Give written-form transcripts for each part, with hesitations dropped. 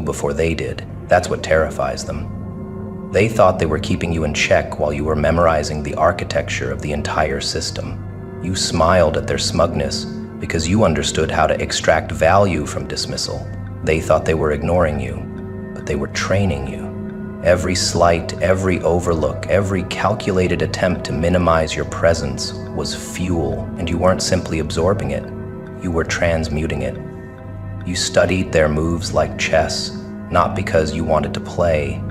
before they did. That's what terrifies them. They thought they were keeping you in check while you were memorizing the architecture of the entire system. You smiled at their smugness because you understood how to extract value from dismissal. They thought they were ignoring you, but they were training you. Every slight, every overlook, every calculated attempt to minimize your presence was fuel, and you weren't simply absorbing it, you were transmuting it. You studied their moves like chess, not because you wanted to play,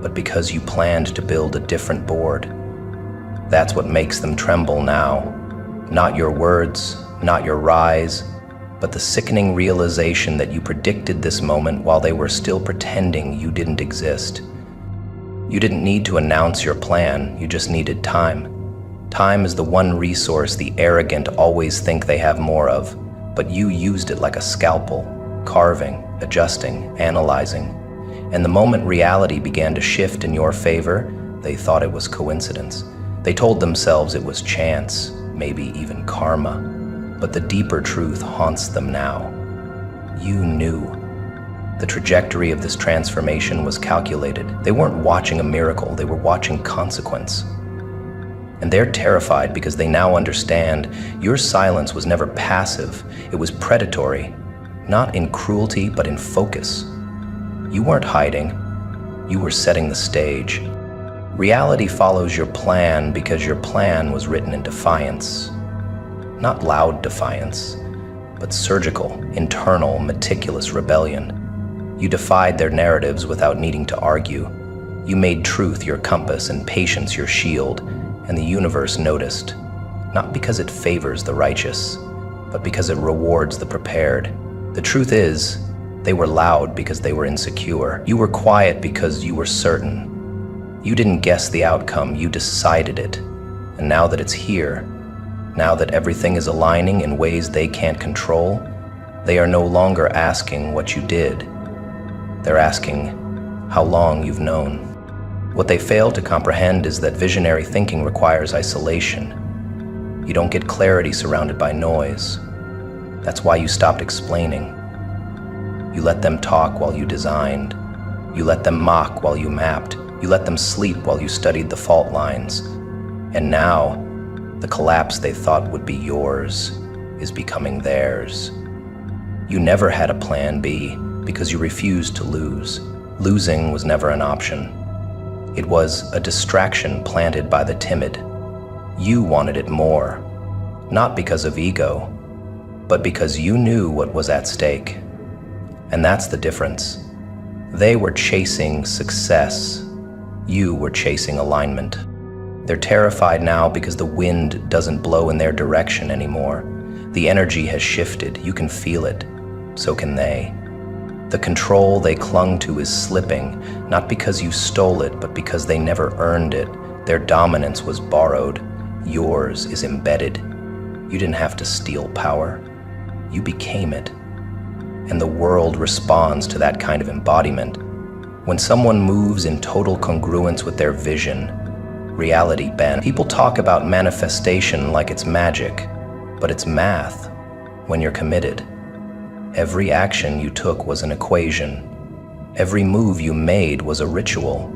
but because you planned to build a different board. That's what makes them tremble now. Not your words, not your rise, but the sickening realization that you predicted this moment while they were still pretending you didn't exist. You didn't need to announce your plan, you just needed time. Time is the one resource the arrogant always think they have more of, but you used it like a scalpel, carving, adjusting, analyzing. And the moment reality began to shift in your favor, they thought it was coincidence. They told themselves it was chance, maybe even karma. But the deeper truth haunts them now. You knew. The trajectory of this transformation was calculated. They weren't watching a miracle, they were watching consequence. And they're terrified because they now understand your silence was never passive, it was predatory, not in cruelty, but in focus. You weren't hiding, you were setting the stage. Reality follows your plan because your plan was written in defiance. Not loud defiance, but surgical, internal, meticulous rebellion. You defied their narratives without needing to argue. You made truth your compass and patience your shield, and the universe noticed, not because it favors the righteous, but because it rewards the prepared. The truth is, they were loud because they were insecure. You were quiet because you were certain. You didn't guess the outcome, you decided it. And now that it's here, now that everything is aligning in ways they can't control, they are no longer asking what you did. They're asking how long you've known. What they fail to comprehend is that visionary thinking requires isolation. You don't get clarity surrounded by noise. That's why you stopped explaining. You let them talk while you designed. You let them mock while you mapped. You let them sleep while you studied the fault lines. And now, the collapse they thought would be yours is becoming theirs. You never had a plan B because you refused to lose. Losing was never an option. It was a distraction planted by the timid. You wanted it more, not because of ego, but because you knew what was at stake. And that's the difference. They were chasing success. You were chasing alignment. They're terrified now because the wind doesn't blow in their direction anymore. The energy has shifted. You can feel it. So can they. The control they clung to is slipping, not because you stole it, but because they never earned it. Their dominance was borrowed. Yours is embedded. You didn't have to steal power. You became it. And the world responds to that kind of embodiment. When someone moves in total congruence with their vision, reality bends. People talk about manifestation like it's magic, but it's math when you're committed. Every action you took was an equation. Every move you made was a ritual.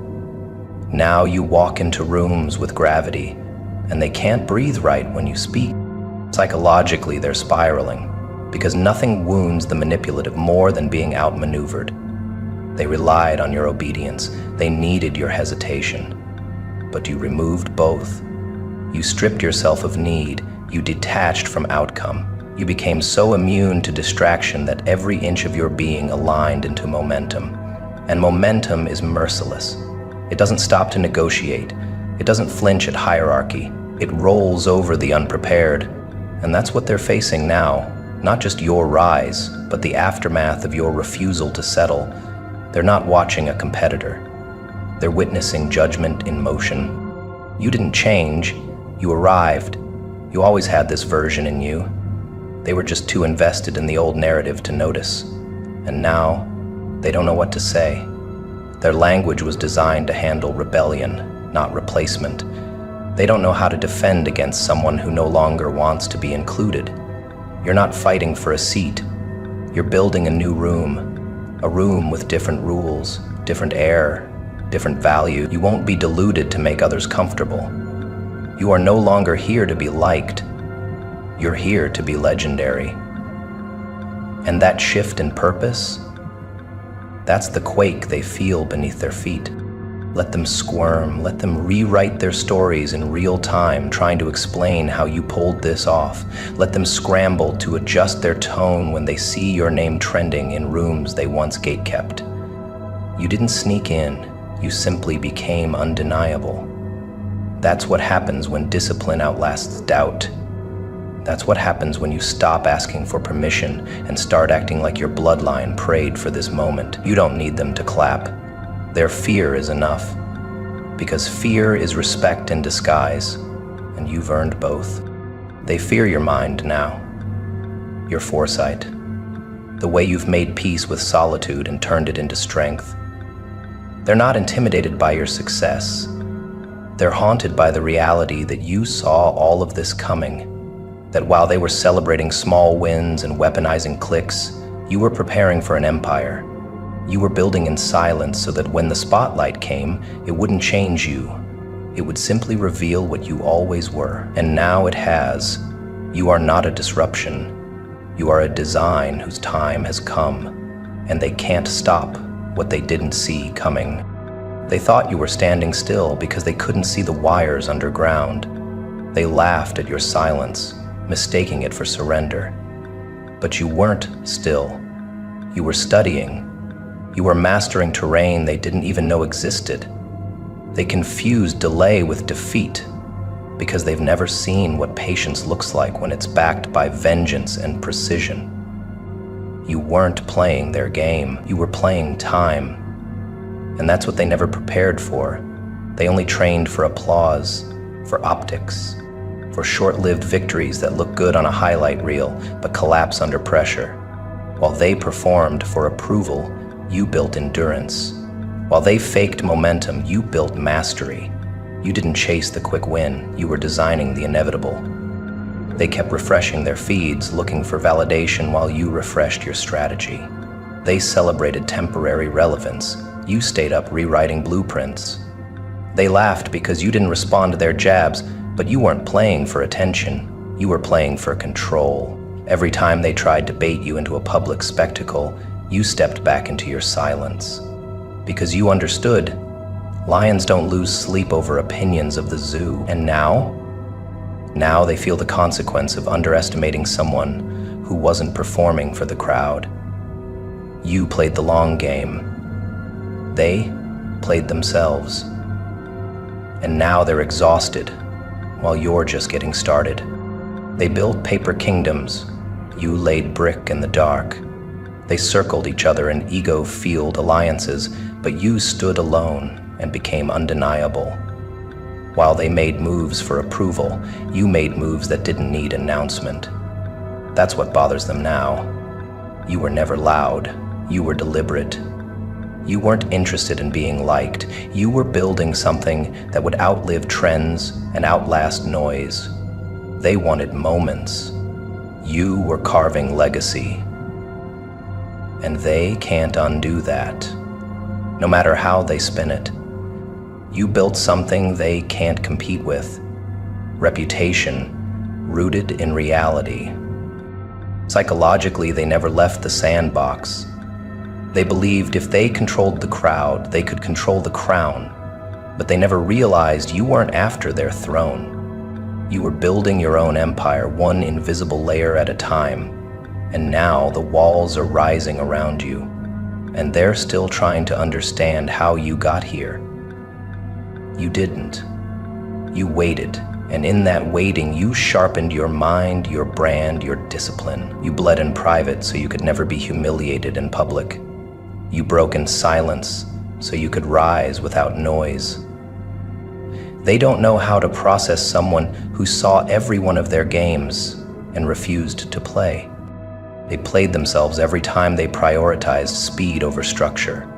Now you walk into rooms with gravity, and they can't breathe right when you speak. Psychologically, they're spiraling, because nothing wounds the manipulative more than being outmaneuvered. They relied on your obedience. They needed your hesitation. But you removed both. You stripped yourself of need. You detached from outcome. You became so immune to distraction that every inch of your being aligned into momentum. And momentum is merciless. It doesn't stop to negotiate. It doesn't flinch at hierarchy. It rolls over the unprepared. And that's what they're facing now. Not just your rise, but the aftermath of your refusal to settle. They're not watching a competitor. They're witnessing judgment in motion. You didn't change. You arrived. You always had this version in you. They were just too invested in the old narrative to notice. And now, they don't know what to say. Their language was designed to handle rebellion, not replacement. They don't know how to defend against someone who no longer wants to be included. You're not fighting for a seat. You're building a new room. A room with different rules, different air, different value. You won't be deluded to make others comfortable. You are no longer here to be liked. You're here to be legendary. And that shift in purpose, that's the quake they feel beneath their feet. Let them squirm, let them rewrite their stories in real time, trying to explain how you pulled this off. Let them scramble to adjust their tone when they see your name trending in rooms they once gatekept. You didn't sneak in, you simply became undeniable. That's what happens when discipline outlasts doubt. That's what happens when you stop asking for permission and start acting like your bloodline prayed for this moment. You don't need them to clap. Their fear is enough. Because fear is respect in disguise, and you've earned both. They fear your mind now, your foresight, the way you've made peace with solitude and turned it into strength. They're not intimidated by your success. They're haunted by the reality that you saw all of this coming. That while they were celebrating small wins and weaponizing cliques, you were preparing for an empire. You were building in silence so that when the spotlight came, it wouldn't change you. It would simply reveal what you always were. And now it has. You are not a disruption. You are a design whose time has come, and they can't stop what they didn't see coming. They thought you were standing still because they couldn't see the wires underground. They laughed at your silence, mistaking it for surrender. But you weren't still. You were studying. You were mastering terrain they didn't even know existed. They confused delay with defeat because they've never seen what patience looks like when it's backed by vengeance and precision. You weren't playing their game. You were playing time. And that's what they never prepared for. They only trained for applause, for optics, for short-lived victories that look good on a highlight reel but collapse under pressure. While they performed for approval, you built endurance. While they faked momentum, you built mastery. You didn't chase the quick win, you were designing the inevitable. They kept refreshing their feeds, looking for validation while you refreshed your strategy. They celebrated temporary relevance. You stayed up rewriting blueprints. They laughed because you didn't respond to their jabs, but you weren't playing for attention. You were playing for control. Every time they tried to bait you into a public spectacle, you stepped back into your silence. Because you understood, lions don't lose sleep over opinions of the zoo. And now they feel the consequence of underestimating someone who wasn't performing for the crowd. You played the long game. They played themselves. And now they're exhausted, while you're just getting started. They built paper kingdoms. You laid brick in the dark. They circled each other in ego-fueled alliances, but you stood alone and became undeniable. While they made moves for approval, you made moves that didn't need announcement. That's what bothers them now. You were never loud. You were deliberate. You weren't interested in being liked. You were building something that would outlive trends and outlast noise. They wanted moments. You were carving legacy. And they can't undo that, no matter how they spin it. You built something they can't compete with. Reputation, rooted in reality. Psychologically, they never left the sandbox. They believed if they controlled the crowd, they could control the crown. But they never realized you weren't after their throne. You were building your own empire, one invisible layer at a time. And now the walls are rising around you, and they're still trying to understand how you got here. You didn't. You waited, and in that waiting, you sharpened your mind, your brand, your discipline. You bled in private so you could never be humiliated in public. You broke in silence so you could rise without noise. They don't know how to process someone who saw every one of their games and refused to play. They played themselves every time they prioritized speed over structure,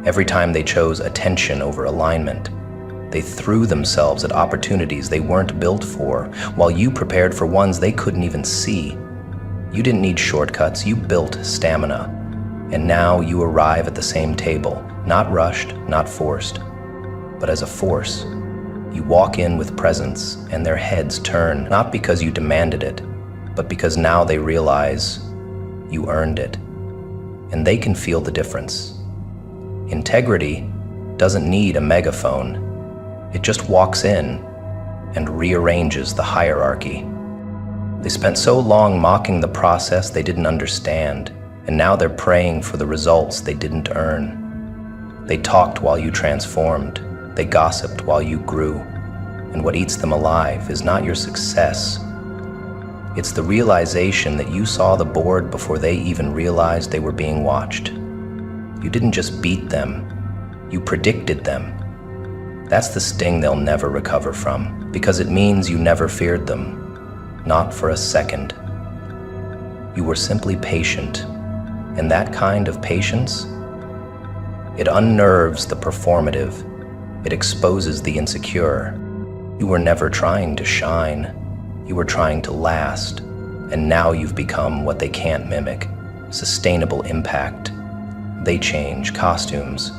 every time they chose attention over alignment. They threw themselves at opportunities they weren't built for, while you prepared for ones they couldn't even see. You didn't need shortcuts, you built stamina. And now you arrive at the same table, not rushed, not forced, but as a force. You walk in with presence, and their heads turn, not because you demanded it, but because now they realize you earned it. And they can feel the difference. Integrity doesn't need a megaphone. It just walks in and rearranges the hierarchy. They spent so long mocking the process they didn't understand, and now they're praying for the results they didn't earn. They talked while you transformed. They gossiped while you grew. And what eats them alive is not your success. It's the realization that you saw the board before they even realized they were being watched. You didn't just beat them, you predicted them. That's the sting they'll never recover from, because it means you never feared them, not for a second. You were simply patient, and that kind of patience, it unnerves the performative. It exposes the insecure. You were never trying to shine. You were trying to last. And now you've become what they can't mimic. Sustainable impact. They change costumes.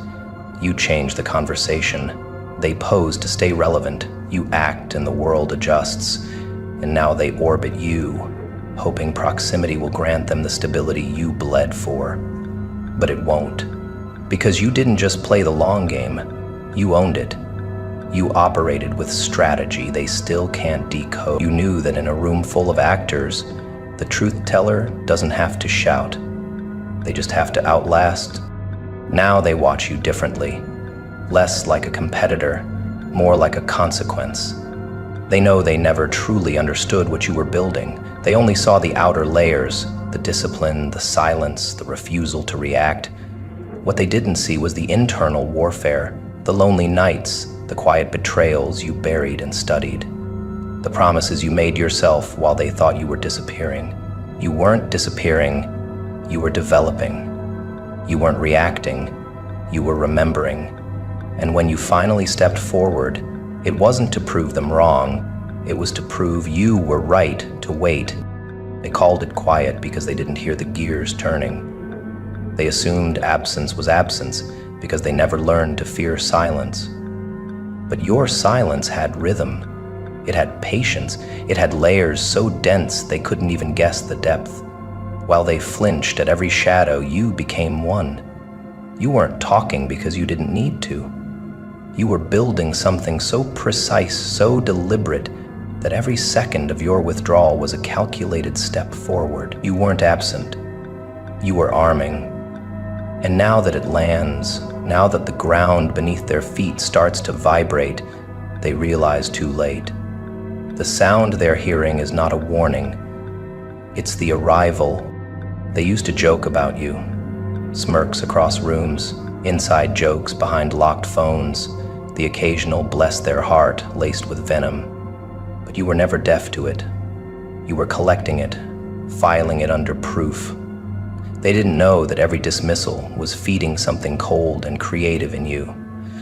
You change the conversation. They pose to stay relevant. You act and the world adjusts. And now they orbit you, hoping proximity will grant them the stability you bled for. But it won't. Because you didn't just play the long game. You owned it. You operated with strategy they still can't decode. You knew that in a room full of actors, the truth teller doesn't have to shout. They just have to outlast. Now they watch you differently. Less like a competitor, more like a consequence. They know they never truly understood what you were building. They only saw the outer layers, the discipline, the silence, the refusal to react. What they didn't see was the internal warfare, the lonely nights, the quiet betrayals you buried and studied, the promises you made yourself while they thought you were disappearing. You weren't disappearing, you were developing. You weren't reacting, you were remembering. And when you finally stepped forward, it wasn't to prove them wrong, it was to prove you were right to wait. They called it quiet because they didn't hear the gears turning. They assumed absence was absence because they never learned to fear silence. But your silence had rhythm. It had patience. It had layers so dense they couldn't even guess the depth. While they flinched at every shadow, you became one. You weren't talking because you didn't need to. You were building something so precise, so deliberate, that every second of your withdrawal was a calculated step forward. You weren't absent. You were arming. And now that it lands, now that the ground beneath their feet starts to vibrate, they realize too late. The sound they're hearing is not a warning. It's the arrival. They used to joke about you. Smirks across rooms, inside jokes behind locked phones, the occasional bless their heart laced with venom. But you were never deaf to it. You were collecting it, filing it under proof. They didn't know that every dismissal was feeding something cold and creative in you,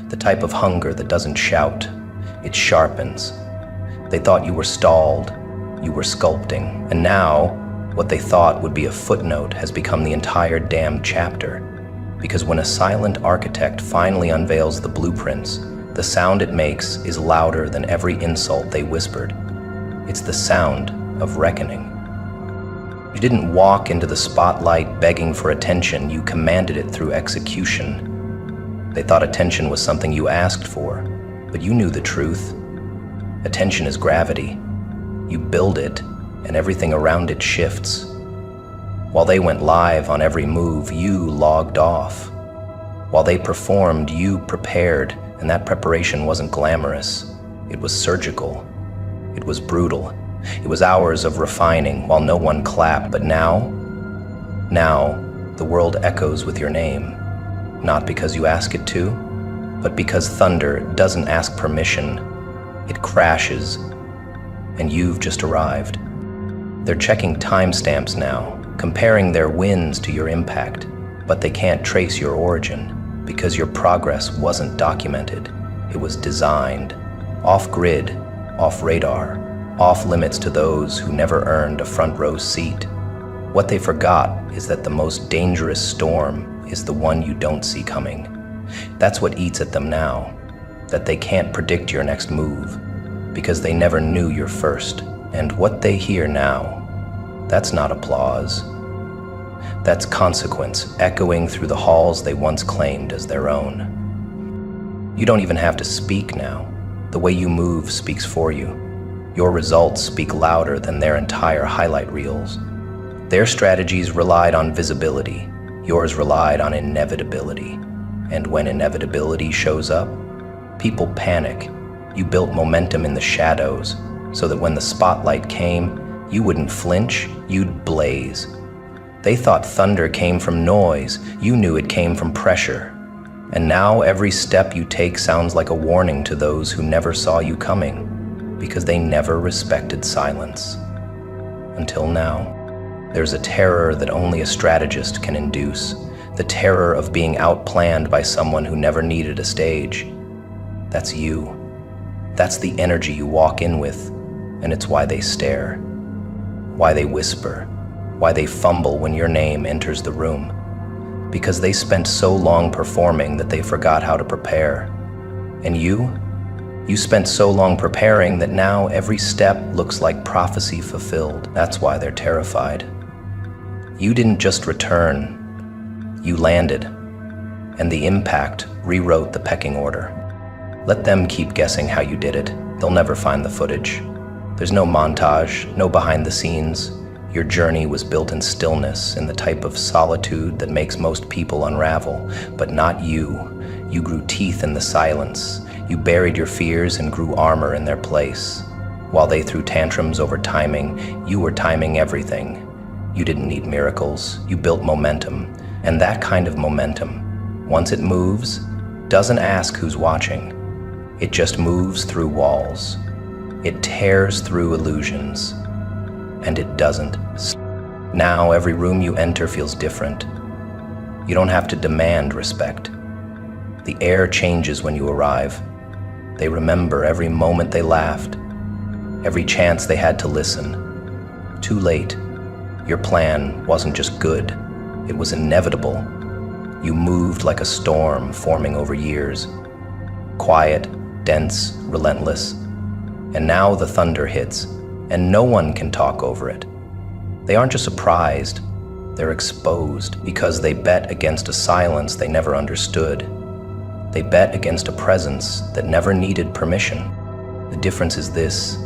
the type of hunger that doesn't shout, it sharpens. They thought you were stalled, you were sculpting, and now, what they thought would be a footnote has become the entire damn chapter. Because when a silent architect finally unveils the blueprints, the sound it makes is louder than every insult they whispered. It's the sound of reckoning. You didn't walk into the spotlight begging for attention, you commanded it through execution. They thought attention was something you asked for, but you knew the truth. Attention is gravity. You build it, and everything around it shifts. While they went live on every move, you logged off. While they performed, you prepared, and that preparation wasn't glamorous. It was surgical. It was brutal. It was hours of refining while no one clapped. But now, the world echoes with your name. Not because you ask it to, but because thunder doesn't ask permission. It crashes, and you've just arrived. They're checking timestamps now, comparing their wins to your impact, but they can't trace your origin because your progress wasn't documented. It was designed, off-grid, off-radar, off-limits to those who never earned a front-row seat. What they forgot is that the most dangerous storm is the one you don't see coming. That's what eats at them now, that they can't predict your next move, because they never knew your first. And what they hear now, that's not applause. That's consequence echoing through the halls they once claimed as their own. You don't even have to speak now. The way you move speaks for you. Your results speak louder than their entire highlight reels. Their strategies relied on visibility. Yours relied on inevitability. And when inevitability shows up, people panic. You built momentum in the shadows so that when the spotlight came, you wouldn't flinch, you'd blaze. They thought thunder came from noise. You knew it came from pressure. And now every step you take sounds like a warning to those who never saw you coming, because they never respected silence. Until now, there's a terror that only a strategist can induce, the terror of being outplanned by someone who never needed a stage. That's you. That's the energy you walk in with, and it's why they stare, why they whisper, why they fumble when your name enters the room. Because they spent so long performing that they forgot how to prepare. And you spent so long preparing that now every step looks like prophecy fulfilled. That's why they're terrified. You didn't just return, you landed, and the impact rewrote the pecking order. Let them keep guessing how you did it. They'll never find the footage. There's no montage, no behind the scenes. Your journey was built in stillness, in the type of solitude that makes most people unravel. But not you. You grew teeth in the silence. You buried your fears and grew armor in their place. While they threw tantrums over timing, you were timing everything. You didn't need miracles. You built momentum. And that kind of momentum, once it moves, doesn't ask who's watching. It just moves through walls. It tears through illusions. And it doesn't. Now every room you enter feels different. You don't have to demand respect. The air changes when you arrive. They remember every moment they laughed, every chance they had to listen. Too late. Your plan wasn't just good, it was inevitable. You moved like a storm forming over years. Quiet, dense, relentless. And now the thunder hits, and no one can talk over it. They aren't just surprised, they're exposed because they bet against a silence they never understood. They bet against a presence that never needed permission. The difference is this: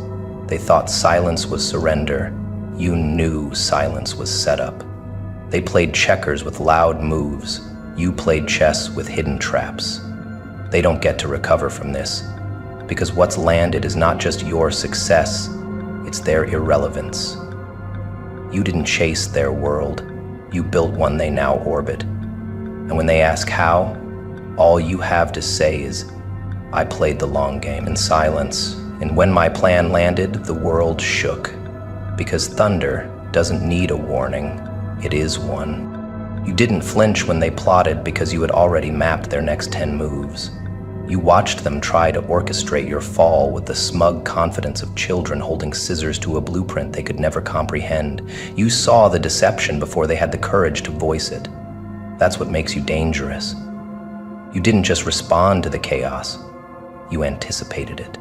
they thought silence was surrender. You knew silence was setup. They played checkers with loud moves. You played chess with hidden traps. They don't get to recover from this, because what's landed is not just your success, it's their irrelevance. You didn't chase their world, you built one they now orbit. And when they ask how, all you have to say is, I played the long game in silence. And when my plan landed, the world shook. Because thunder doesn't need a warning, it is one. You didn't flinch when they plotted because you had already mapped their next 10 moves. You watched them try to orchestrate your fall with the smug confidence of children holding scissors to a blueprint they could never comprehend. You saw the deception before they had the courage to voice it. That's what makes you dangerous. You didn't just respond to the chaos, you anticipated it.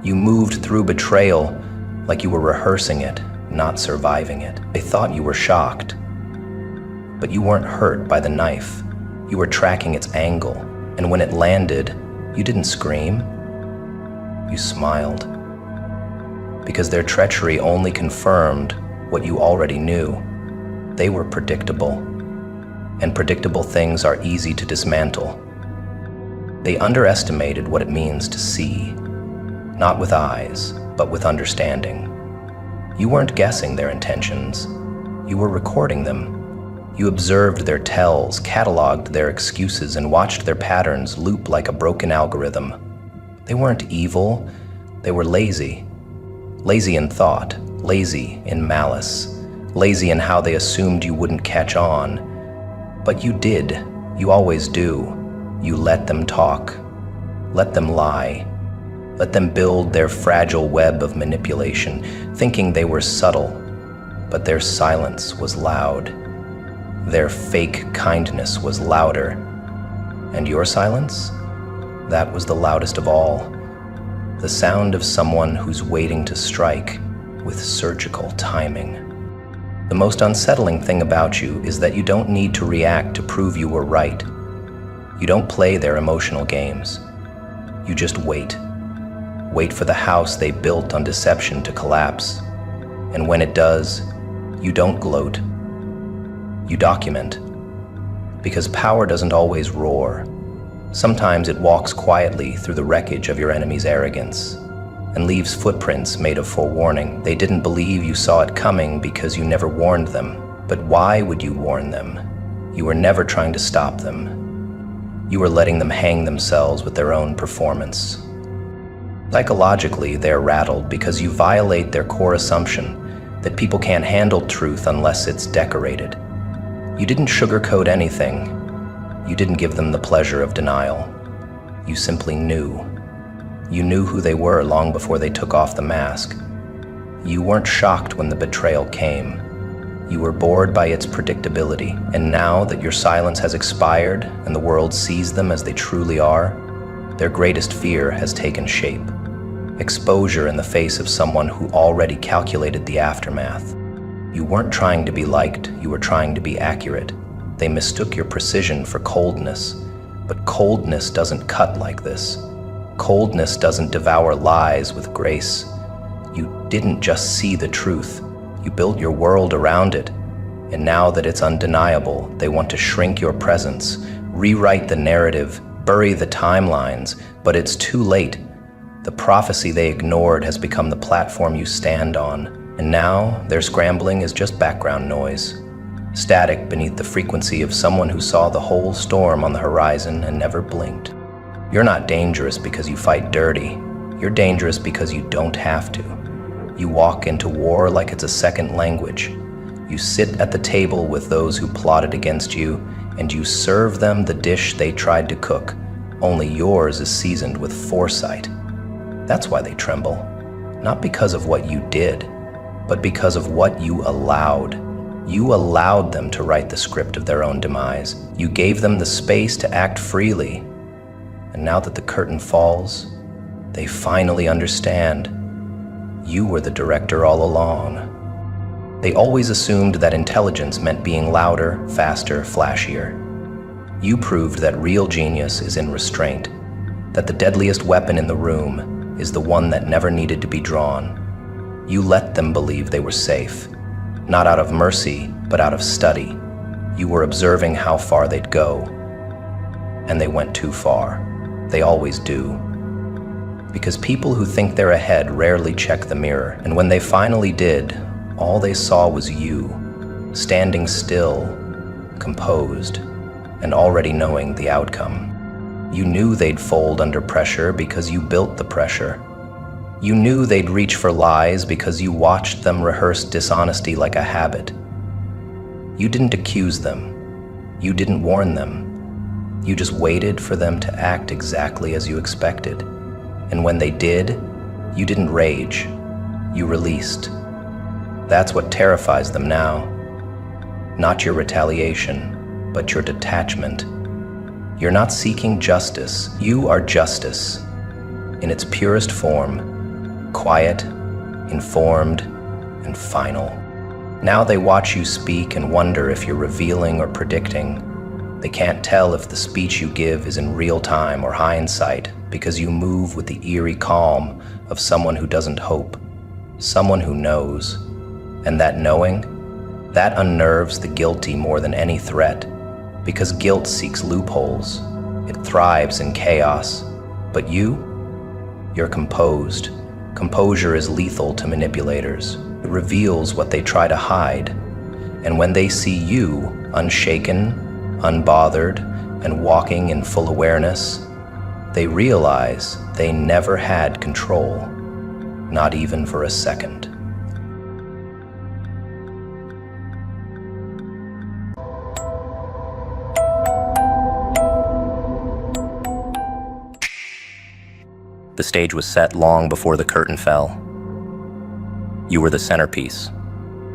You moved through betrayal like you were rehearsing it, not surviving it. They thought you were shocked, but you weren't hurt by the knife. You were tracking its angle, and when it landed, you didn't scream, you smiled. Because their treachery only confirmed what you already knew. They were predictable, and predictable things are easy to dismantle. They underestimated what it means to see, not with eyes, but with understanding. You weren't guessing their intentions, you were recording them. You observed their tells, cataloged their excuses, and watched their patterns loop like a broken algorithm. They weren't evil, they were lazy. Lazy in thought, lazy in malice, lazy in how they assumed you wouldn't catch on. But you did, you always do. You let them talk, let them lie, let them build their fragile web of manipulation, thinking they were subtle. but their silence was loud. Their fake kindness was louder. And your silence? That was the loudest of all. The sound of someone who's waiting to strike with surgical timing. The most unsettling thing about you is that you don't need to react to prove you were right. You don't play their emotional games. You just wait. Wait for the house they built on deception to collapse. And when it does, you don't gloat. You document. Because power doesn't always roar. Sometimes it walks quietly through the wreckage of your enemy's arrogance and leaves footprints made of forewarning. They didn't believe you saw it coming because you never warned them. But why would you warn them? You were never trying to stop them. You were letting them hang themselves with their own performance. Psychologically, they're rattled because you violate their core assumption that people can't handle truth unless it's decorated. You didn't sugarcoat anything. You didn't give them the pleasure of denial. You simply knew. You knew who they were long before they took off the mask. You weren't shocked when the betrayal came. You were bored by its predictability, and now that your silence has expired and the world sees them as they truly are, their greatest fear has taken shape. Exposure in the face of someone who already calculated the aftermath. You weren't trying to be liked, you were trying to be accurate. They mistook your precision for coldness, but coldness doesn't cut like this. Coldness doesn't devour lies with grace. You didn't just see the truth, you built your world around it. And now that it's undeniable, they want to shrink your presence, rewrite the narrative, bury the timelines, but it's too late. The prophecy they ignored has become the platform you stand on, and now their scrambling is just background noise. Static beneath the frequency of someone who saw the whole storm on the horizon and never blinked. You're not dangerous because you fight dirty. You're dangerous because you don't have to. You walk into war like it's a second language. You sit at the table with those who plotted against you, and you serve them the dish they tried to cook. Only yours is seasoned with foresight. That's why they tremble. Not because of what you did, but because of what you allowed. You allowed them to write the script of their own demise. You gave them the space to act freely. And now that the curtain falls, they finally understand. You were the director all along. They always assumed that intelligence meant being louder, faster, flashier. You proved that real genius is in restraint, that the deadliest weapon in the room is the one that never needed to be drawn. You let them believe they were safe, not out of mercy, but out of study. You were observing how far they'd go, and they went too far. They always do. Because people who think they're ahead rarely check the mirror, and when they finally did, all they saw was you, standing still, composed, and already knowing the outcome. You knew they'd fold under pressure because you built the pressure. You knew they'd reach for lies because you watched them rehearse dishonesty like a habit. You didn't accuse them. You didn't warn them. You just waited for them to act exactly as you expected. And when they did, you didn't rage. You released. That's what terrifies them now. Not your retaliation, but your detachment. You're not seeking justice. You are justice. In its purest form, quiet, informed, and final. Now they watch you speak and wonder if you're revealing or predicting. They can't tell if the speech you give is in real time or hindsight because you move with the eerie calm of someone who doesn't hope, someone who knows. And that knowing, that unnerves the guilty more than any threat, because guilt seeks loopholes. It thrives in chaos. But you're composed. Composure is lethal to manipulators. It reveals what they try to hide. And when they see you, unshaken, unbothered, and walking in full awareness, they realize they never had control, not even for a second. The stage was set long before the curtain fell. You were the centerpiece,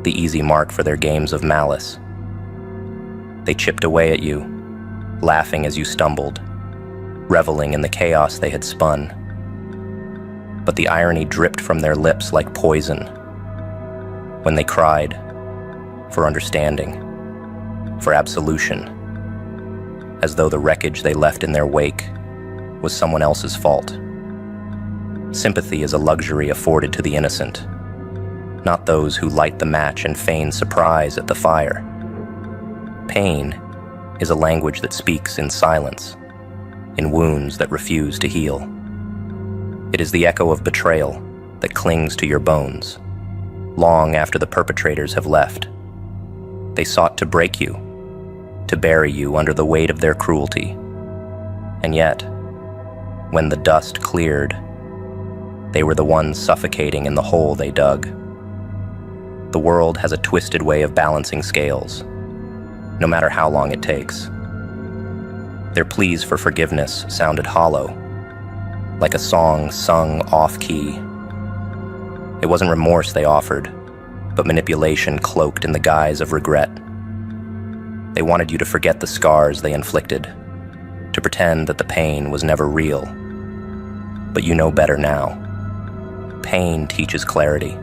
the easy mark for their games of malice. They chipped away at you, laughing as you stumbled, reveling in the chaos they had spun. But the irony dripped from their lips like poison when they cried for understanding, for absolution, as though the wreckage they left in their wake was someone else's fault. Sympathy is a luxury afforded to the innocent, not those who light the match and feign surprise at the fire. Pain is a language that speaks in silence, in wounds that refuse to heal. It is the echo of betrayal that clings to your bones, long after the perpetrators have left. They sought to break you, to bury you under the weight of their cruelty. And yet, when the dust cleared, they were the ones suffocating in the hole they dug. The world has a twisted way of balancing scales, no matter how long it takes. Their pleas for forgiveness sounded hollow, like a song sung off-key. It wasn't remorse they offered, but manipulation cloaked in the guise of regret. They wanted you to forget the scars they inflicted, to pretend that the pain was never real. But you know better now. Pain teaches clarity.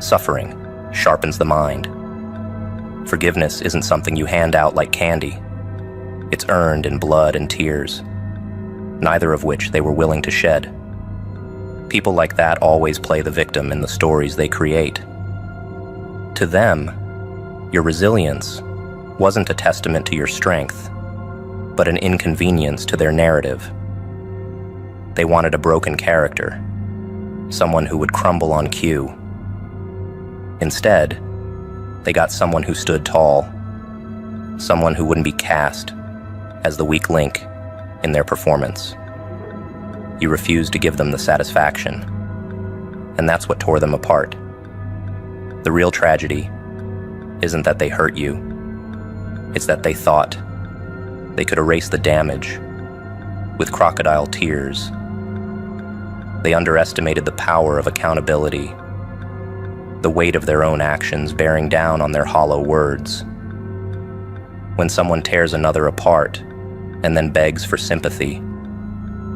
Suffering sharpens the mind. Forgiveness isn't something you hand out like candy. It's earned in blood and tears, neither of which they were willing to shed. People like that always play the victim in the stories they create. To them, your resilience wasn't a testament to your strength, but an inconvenience to their narrative. They wanted a broken character, someone who would crumble on cue. Instead, they got someone who stood tall, someone who wouldn't be cast as the weak link in their performance. You refused to give them the satisfaction, and that's what tore them apart. The real tragedy isn't that they hurt you, it's that they thought they could erase the damage with crocodile tears. They underestimated the power of accountability, the weight of their own actions bearing down on their hollow words. When someone tears another apart and then begs for sympathy,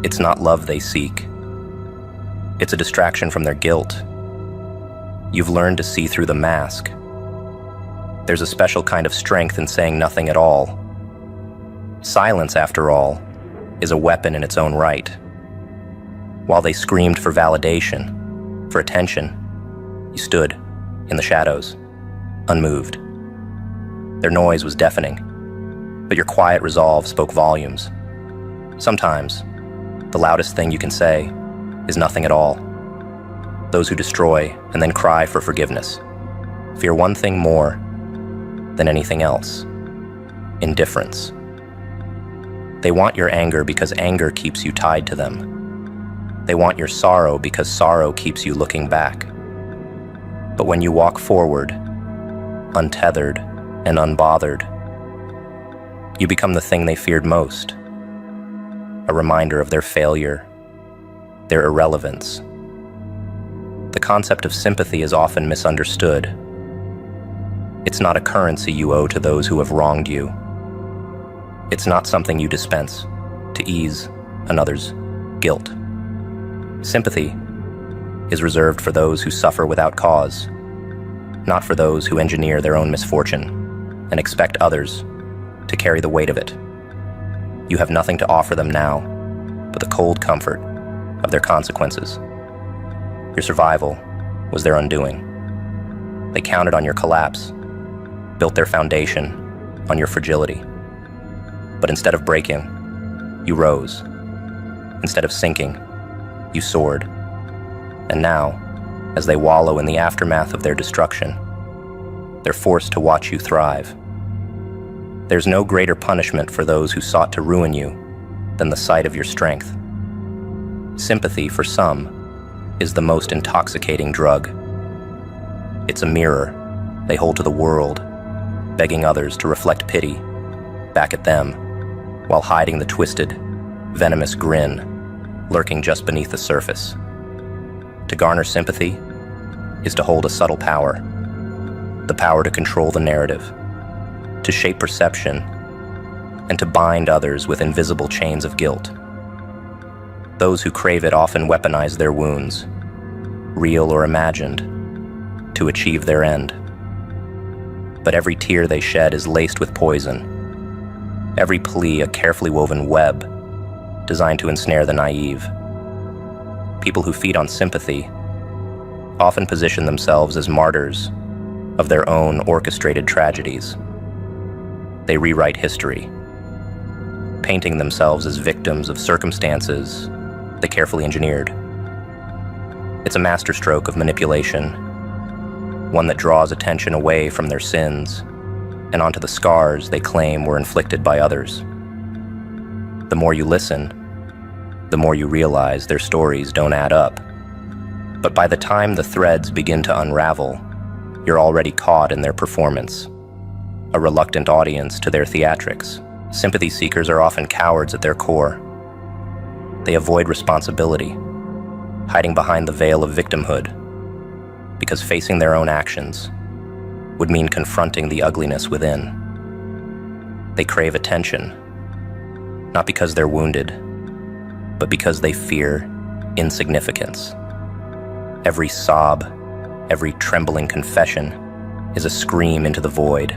it's not love they seek. It's a distraction from their guilt. You've learned to see through the mask. There's a special kind of strength in saying nothing at all. Silence, after all, is a weapon in its own right. While they screamed for validation, for attention, you stood in the shadows, unmoved. Their noise was deafening, but your quiet resolve spoke volumes. Sometimes, the loudest thing you can say is nothing at all. Those who destroy and then cry for forgiveness fear one thing more than anything else: indifference. They want your anger because anger keeps you tied to them. They want your sorrow because sorrow keeps you looking back. But when you walk forward, untethered and unbothered, you become the thing they feared most, a reminder of their failure, their irrelevance. The concept of sympathy is often misunderstood. It's not a currency you owe to those who have wronged you. It's not something you dispense to ease another's guilt. Sympathy is reserved for those who suffer without cause, not for those who engineer their own misfortune and expect others to carry the weight of it. You have nothing to offer them now but the cold comfort of their consequences. Your survival was their undoing. They counted on your collapse, built their foundation on your fragility. But instead of breaking, you rose. Instead of sinking, you soared. And now, as they wallow in the aftermath of their destruction, they're forced to watch you thrive. There's no greater punishment for those who sought to ruin you than the sight of your strength. Sympathy, for some, is the most intoxicating drug. It's a mirror they hold to the world, begging others to reflect pity back at them, while hiding the twisted, venomous grin lurking just beneath the surface. To garner sympathy is to hold a subtle power, the power to control the narrative, to shape perception, and to bind others with invisible chains of guilt. Those who crave it often weaponize their wounds, real or imagined, to achieve their end. But every tear they shed is laced with poison, every plea a carefully woven web designed to ensnare the naive. People who feed on sympathy often position themselves as martyrs of their own orchestrated tragedies. They rewrite history, painting themselves as victims of circumstances they carefully engineered. It's a masterstroke of manipulation, one that draws attention away from their sins and onto the scars they claim were inflicted by others. The more you listen, the more you realize their stories don't add up. But by the time the threads begin to unravel, you're already caught in their performance, a reluctant audience to their theatrics. Sympathy seekers are often cowards at their core. They avoid responsibility, hiding behind the veil of victimhood, because facing their own actions would mean confronting the ugliness within. They crave attention, not because they're wounded, but because they fear insignificance. Every sob, every trembling confession is a scream into the void,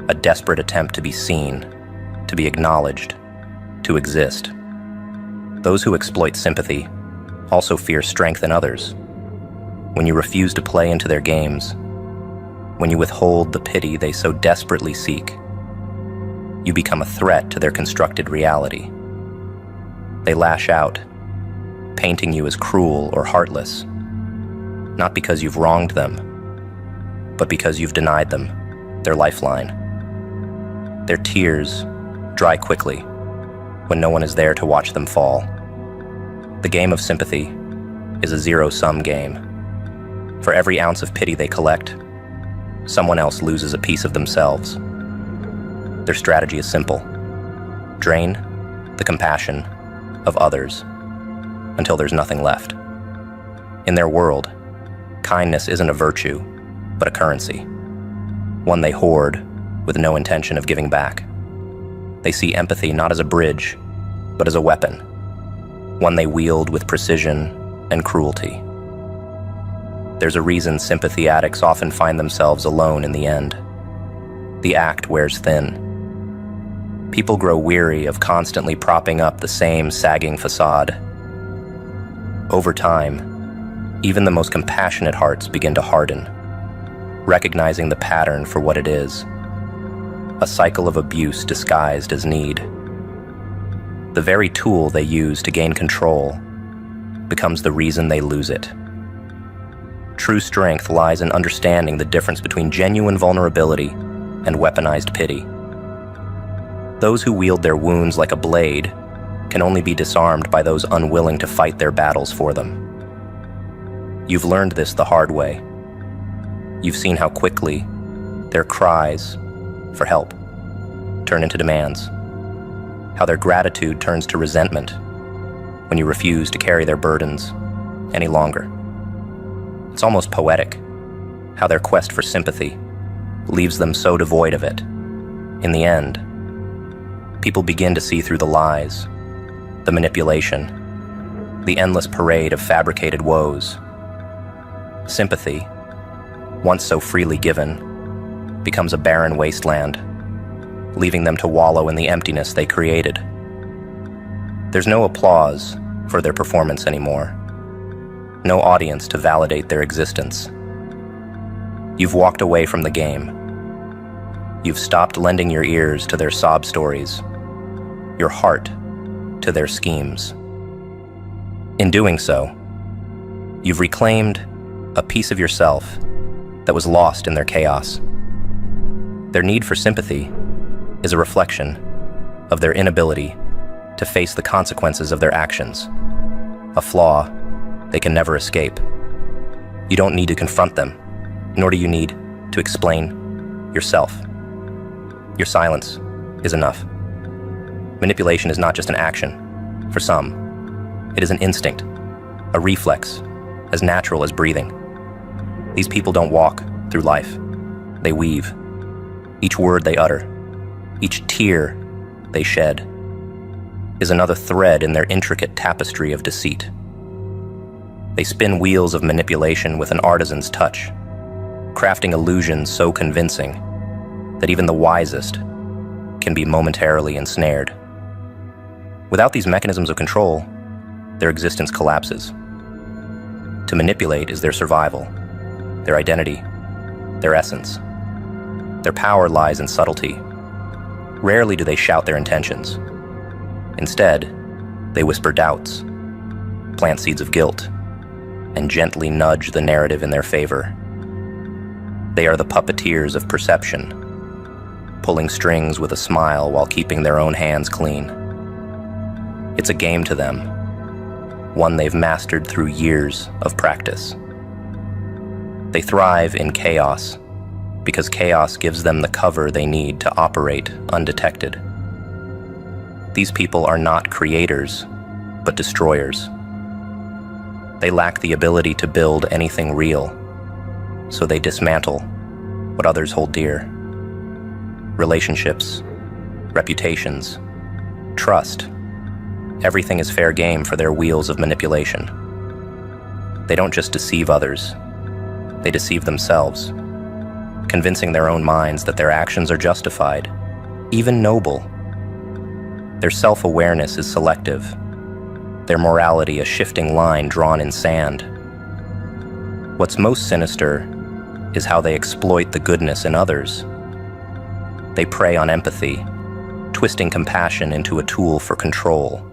a desperate attempt to be seen, to be acknowledged, to exist. Those who exploit sympathy also fear strength in others. When you refuse to play into their games, when you withhold the pity they so desperately seek, you become a threat to their constructed reality. They lash out, painting you as cruel or heartless, not because you've wronged them, but because you've denied them their lifeline. Their tears dry quickly when no one is there to watch them fall. The game of sympathy is a zero-sum game. For every ounce of pity they collect, someone else loses a piece of themselves. Their strategy is simple: drain the compassion of others until there's nothing left. In their world, kindness isn't a virtue, but a currency, one they hoard with no intention of giving back. They see empathy not as a bridge, but as a weapon, one they wield with precision and cruelty. There's a reason sympathy addicts often find themselves alone in the end. The act wears thin. People grow weary of constantly propping up the same sagging facade. Over time, even the most compassionate hearts begin to harden, recognizing the pattern for what it is: a cycle of abuse disguised as need. The very tool they use to gain control becomes the reason they lose it. True strength lies in understanding the difference between genuine vulnerability and weaponized pity. Those who wield their wounds like a blade can only be disarmed by those unwilling to fight their battles for them. You've learned this the hard way. You've seen how quickly their cries for help turn into demands, how their gratitude turns to resentment when you refuse to carry their burdens any longer. It's almost poetic how their quest for sympathy leaves them so devoid of it. In the end, people begin to see through the lies, the manipulation, the endless parade of fabricated woes. Sympathy, once so freely given, becomes a barren wasteland, leaving them to wallow in the emptiness they created. There's no applause for their performance anymore, no audience to validate their existence. You've walked away from the game. You've stopped lending your ears to their sob stories, your heart to their schemes. In doing so, you've reclaimed a piece of yourself that was lost in their chaos. Their need for sympathy is a reflection of their inability to face the consequences of their actions, a flaw they can never escape. You don't need to confront them, nor do you need to explain yourself. Your silence is enough. Manipulation is not just an action. For some, it is an instinct, a reflex, as natural as breathing. These people don't walk through life. they weave. Each word they utter, each tear they shed, is another thread in their intricate tapestry of deceit. They spin wheels of manipulation with an artisan's touch, crafting illusions so convincing that even the wisest can be momentarily ensnared. Without these mechanisms of control, their existence collapses. To manipulate is their survival, their identity, their essence. Their power lies in subtlety. Rarely do they shout their intentions. Instead, they whisper doubts, plant seeds of guilt, and gently nudge the narrative in their favor. They are the puppeteers of perception, pulling strings with a smile while keeping their own hands clean. It's a game to them, one they've mastered through years of practice. They thrive in chaos because chaos gives them the cover they need to operate undetected. These people are not creators, but destroyers. They lack the ability to build anything real, so they dismantle what others hold dear. Relationships, reputations, trust. Everything is fair game for their wheels of manipulation. They don't just deceive others, they deceive themselves, convincing their own minds that their actions are justified, even noble. Their self-awareness is selective, their morality a shifting line drawn in sand. What's most sinister is how they exploit the goodness in others. They prey on empathy, twisting compassion into a tool for control.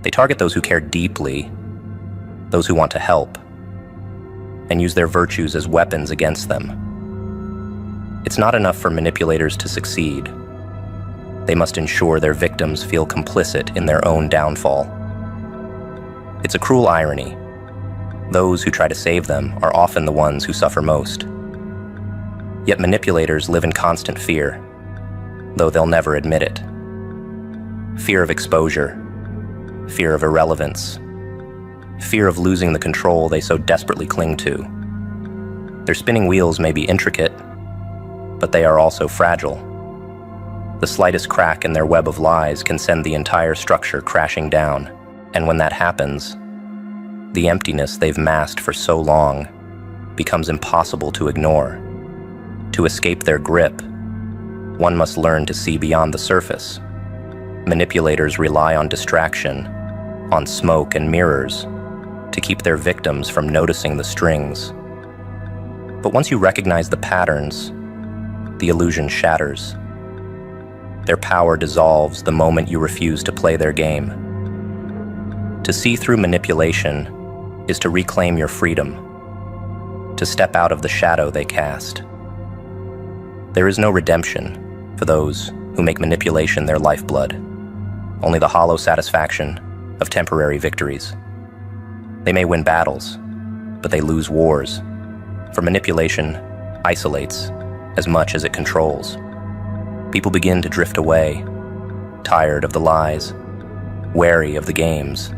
They target those who care deeply, those who want to help, and use their virtues as weapons against them. It's not enough for manipulators to succeed. They must ensure their victims feel complicit in their own downfall. It's a cruel irony. Those who try to save them are often the ones who suffer most. Yet manipulators live in constant fear, though they'll never admit it. Fear of exposure, fear of irrelevance, fear of losing the control they so desperately cling to. Their spinning wheels may be intricate, but they are also fragile. The slightest crack in their web of lies can send the entire structure crashing down, and when that happens, the emptiness they've masked for so long becomes impossible to ignore. To escape their grip, one must learn to see beyond the surface. Manipulators rely on distraction, on smoke and mirrors, to keep their victims from noticing the strings. But once you recognize the patterns, the illusion shatters. Their power dissolves the moment you refuse to play their game. To see through manipulation is to reclaim your freedom, to step out of the shadow they cast. There is no redemption for those who make manipulation their lifeblood, only the hollow satisfaction of temporary victories. They may win battles, but they lose wars, for manipulation isolates as much as it controls. People begin to drift away, tired of the lies, wary of the games.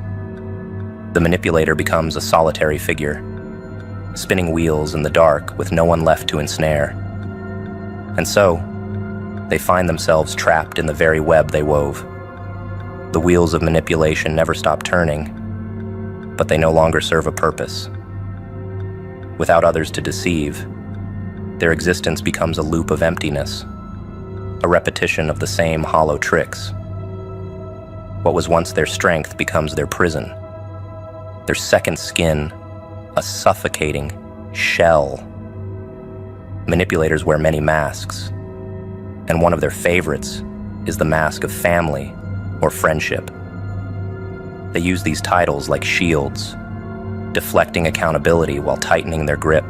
The manipulator becomes a solitary figure, spinning wheels in the dark with no one left to ensnare. And so, they find themselves trapped in the very web they wove. The wheels of manipulation never stop turning, but they no longer serve a purpose. Without others to deceive, their existence becomes a loop of emptiness, a repetition of the same hollow tricks. What was once their strength becomes their prison, their second skin, a suffocating shell. Manipulators wear many masks, and one of their favorites is the mask of family or friendship. They use these titles like shields, deflecting accountability while tightening their grip.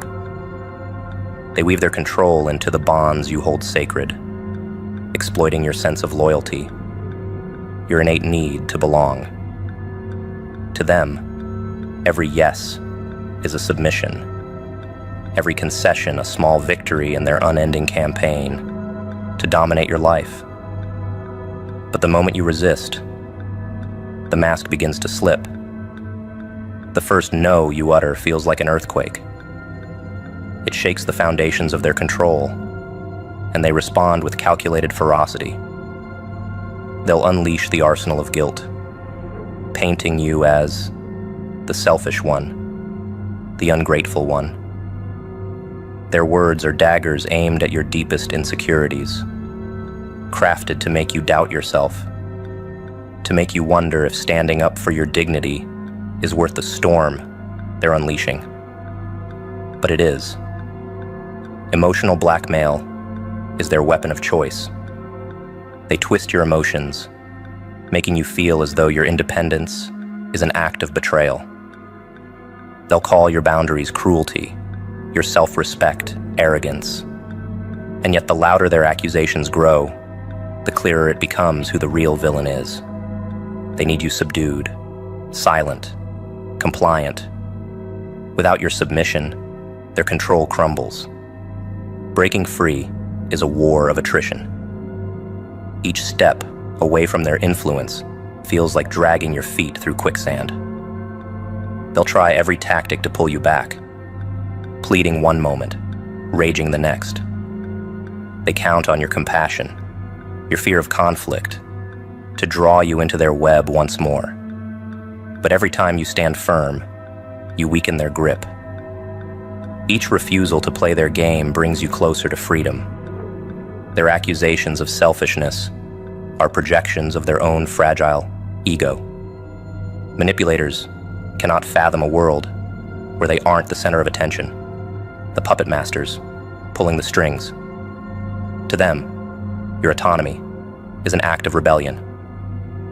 They weave their control into the bonds you hold sacred, exploiting your sense of loyalty, your innate need to belong. To them, every yes is a submission, every concession a small victory in their unending campaign to dominate your life. But the moment you resist, the mask begins to slip. The first no you utter feels like an earthquake. It shakes the foundations of their control, and they respond with calculated ferocity. They'll unleash the arsenal of guilt, painting you as the selfish one, the ungrateful one. Their words are daggers aimed at your deepest insecurities, crafted to make you doubt yourself, to make you wonder if standing up for your dignity is worth the storm they're unleashing. But it is. Emotional blackmail is their weapon of choice. They twist your emotions, making you feel as though your independence is an act of betrayal. They'll call your boundaries cruelty, your self-respect arrogance. And yet the louder their accusations grow, the clearer it becomes who the real villain is. They need you subdued, silent, compliant. Without your submission, their control crumbles. Breaking free is a war of attrition. Each step away from their influence feels like dragging your feet through quicksand. They'll try every tactic to pull you back, pleading one moment, raging the next. They count on your compassion, your fear of conflict, to draw you into their web once more. But every time you stand firm, you weaken their grip. Each refusal to play their game brings you closer to freedom. Their accusations of selfishness are projections of their own fragile ego. Manipulators cannot fathom a world where they aren't the center of attention, the puppet masters pulling the strings. To them, your autonomy is an act of rebellion,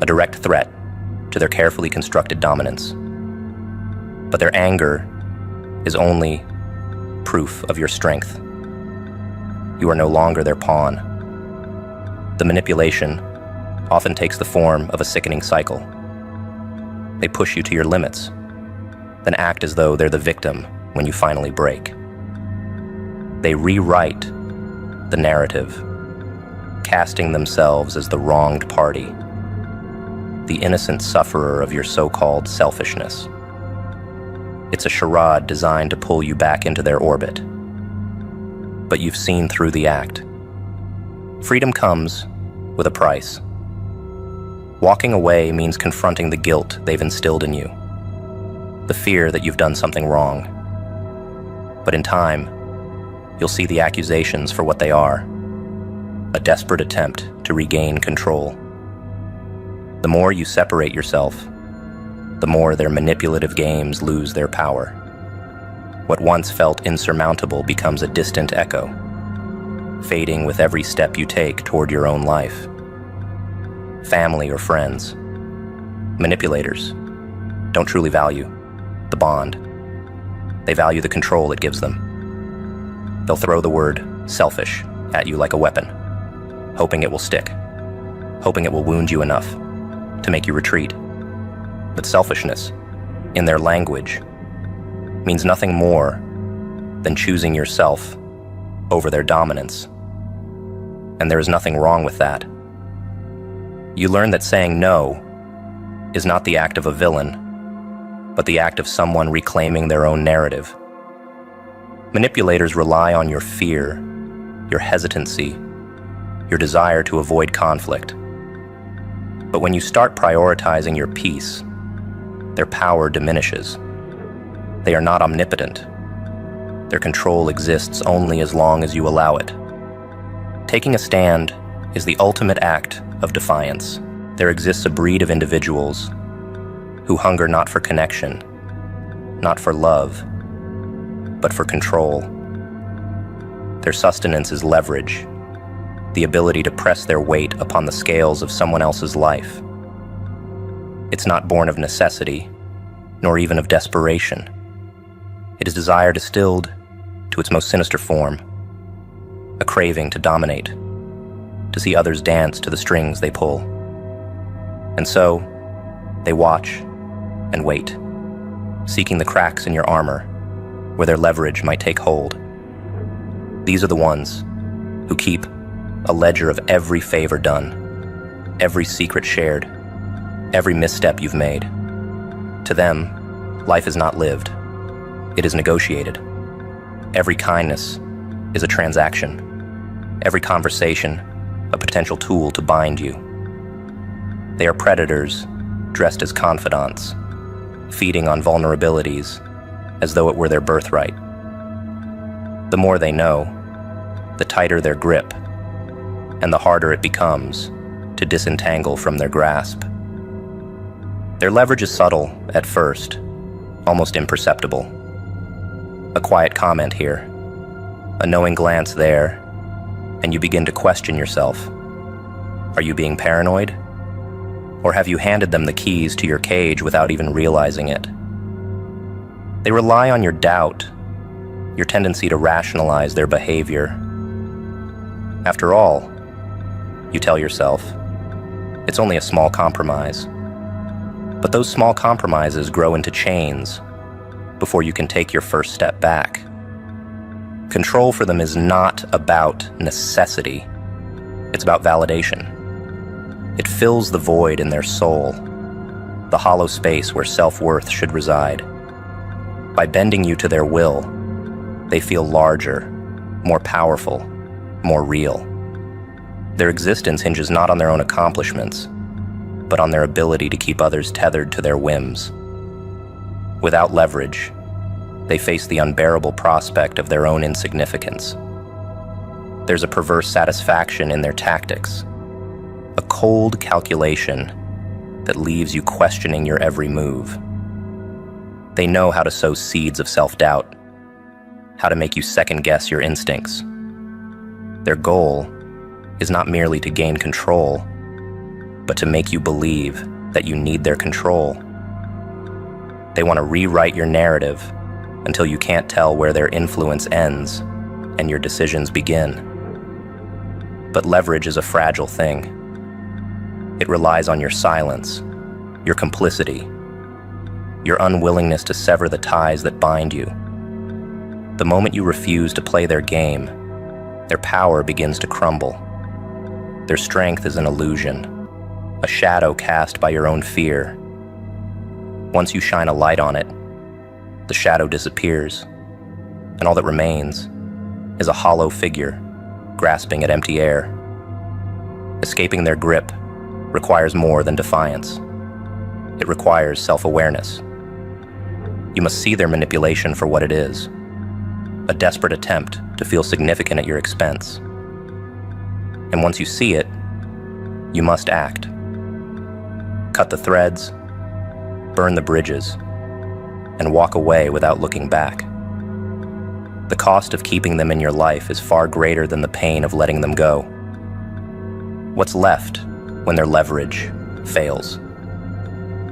a direct threat to their carefully constructed dominance. But their anger is only proof of your strength. You are no longer their pawn. The manipulation often takes the form of a sickening cycle. They push you to your limits, then act as though they're the victim when you finally break. They rewrite the narrative, casting themselves as the wronged party, the innocent sufferer of your so-called selfishness. It's a charade designed to pull you back into their orbit. But you've seen through the act. Freedom comes with a price. Walking away means confronting the guilt they've instilled in you, the fear that you've done something wrong. But in time, you'll see the accusations for what they are, a desperate attempt to regain control. The more you separate yourself, the more their manipulative games lose their power. What once felt insurmountable becomes a distant echo, fading with every step you take toward your own life. Family or friends, manipulators, don't truly value the bond. They value the control it gives them. They'll throw the word selfish at you like a weapon, hoping it will stick, hoping it will wound you enough to make you retreat. But selfishness, in their language, means nothing more than choosing yourself over their dominance. And there is nothing wrong with that. You learn that saying no is not the act of a villain, but the act of someone reclaiming their own narrative. Manipulators rely on your fear, your hesitancy, your desire to avoid conflict. But when you start prioritizing your peace, their power diminishes. They are not omnipotent. Their control exists only as long as you allow it. Taking a stand is the ultimate act of defiance. There exists a breed of individuals who hunger not for connection, not for love, but for control. Their sustenance is leverage, the ability to press their weight upon the scales of someone else's life. It's not born of necessity, nor even of desperation. It is desire distilled to its most sinister form, a craving to dominate, to see others dance to the strings they pull. And so, they watch and wait, seeking the cracks in your armor where their leverage might take hold. These are the ones who keep a ledger of every favor done, every secret shared, every misstep you've made. To them, life is not lived. It is negotiated. Every kindness is a transaction. Every conversation, a potential tool to bind you. They are predators dressed as confidants, feeding on vulnerabilities as though it were their birthright. The more they know, the tighter their grip, and the harder it becomes to disentangle from their grasp. Their leverage is subtle at first, almost imperceptible. A quiet comment here, a knowing glance there, and you begin to question yourself. Are you being paranoid? Or have you handed them the keys to your cage without even realizing it? They rely on your doubt, your tendency to rationalize their behavior. After all, you tell yourself, it's only a small compromise. But those small compromises grow into chains before you can take your first step back. Control for them is not about necessity. It's about validation. It fills the void in their soul, the hollow space where self-worth should reside. By bending you to their will, they feel larger, more powerful, more real. Their existence hinges not on their own accomplishments, but on their ability to keep others tethered to their whims. Without leverage, they face the unbearable prospect of their own insignificance. There's a perverse satisfaction in their tactics, a cold calculation that leaves you questioning your every move. They know how to sow seeds of self-doubt, how to make you second-guess your instincts. Their goal is not merely to gain control, but to make you believe that you need their control. They want to rewrite your narrative until you can't tell where their influence ends and your decisions begin. But leverage is a fragile thing. It relies on your silence, your complicity, your unwillingness to sever the ties that bind you. The moment you refuse to play their game, their power begins to crumble. Their strength is an illusion, a shadow cast by your own fear. Once you shine a light on it, the shadow disappears, and all that remains is a hollow figure grasping at empty air. Escaping their grip requires more than defiance. It requires self-awareness. You must see their manipulation for what it is, a desperate attempt to feel significant at your expense. And once you see it, you must act. Cut the threads, burn the bridges, and walk away without looking back. The cost of keeping them in your life is far greater than the pain of letting them go. What's left when their leverage fails?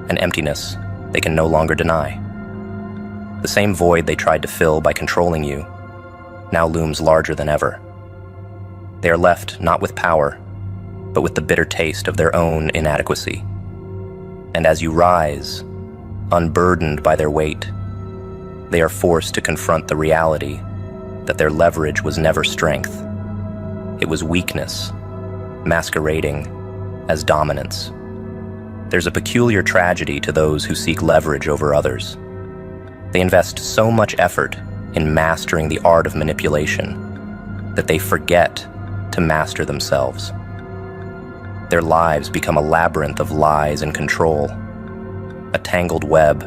An emptiness they can no longer deny. The same void they tried to fill by controlling you now looms larger than ever. They are left not with power, but with the bitter taste of their own inadequacy. And as you rise, unburdened by their weight, they are forced to confront the reality that their leverage was never strength. It was weakness, masquerading as dominance. There's a peculiar tragedy to those who seek leverage over others. They invest so much effort in mastering the art of manipulation that they forget to master themselves. Their lives become a labyrinth of lies and control, a tangled web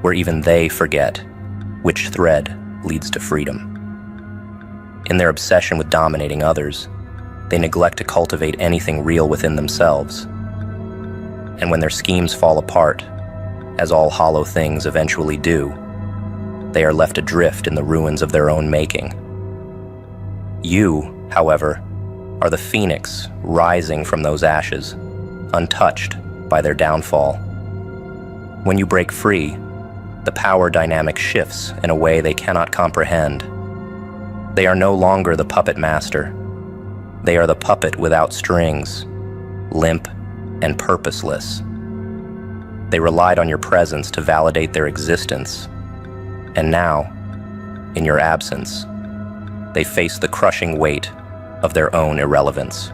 where even they forget which thread leads to freedom. In their obsession with dominating others, they neglect to cultivate anything real within themselves. And when their schemes fall apart, as all hollow things eventually do, they are left adrift in the ruins of their own making. You, however, are the phoenix rising from those ashes, untouched by their downfall. When you break free, the power dynamic shifts in a way they cannot comprehend. They are no longer the puppet master. They are the puppet without strings, limp and purposeless. They relied on your presence to validate their existence. And now, in your absence, they face the crushing weight of their own irrelevance.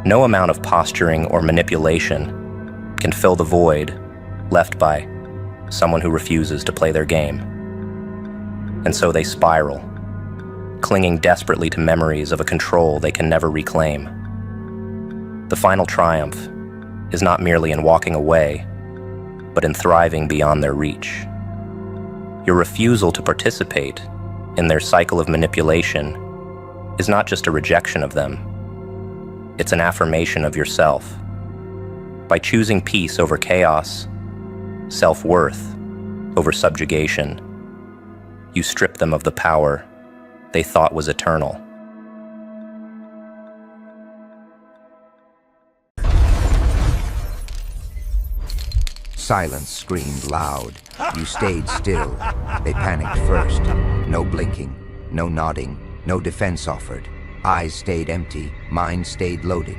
No amount of posturing or manipulation can fill the void left by someone who refuses to play their game. And so they spiral, clinging desperately to memories of a control they can never reclaim. The final triumph is not merely in walking away, but in thriving beyond their reach. Your refusal to participate in their cycle of manipulation is not just a rejection of them, it's an affirmation of yourself. By choosing peace over chaos, self-worth over subjugation, you strip them of the power they thought was eternal. Silence screamed loud. You stayed still. They panicked first. No blinking, no nodding, no defense offered. Eyes stayed empty, minds stayed loaded.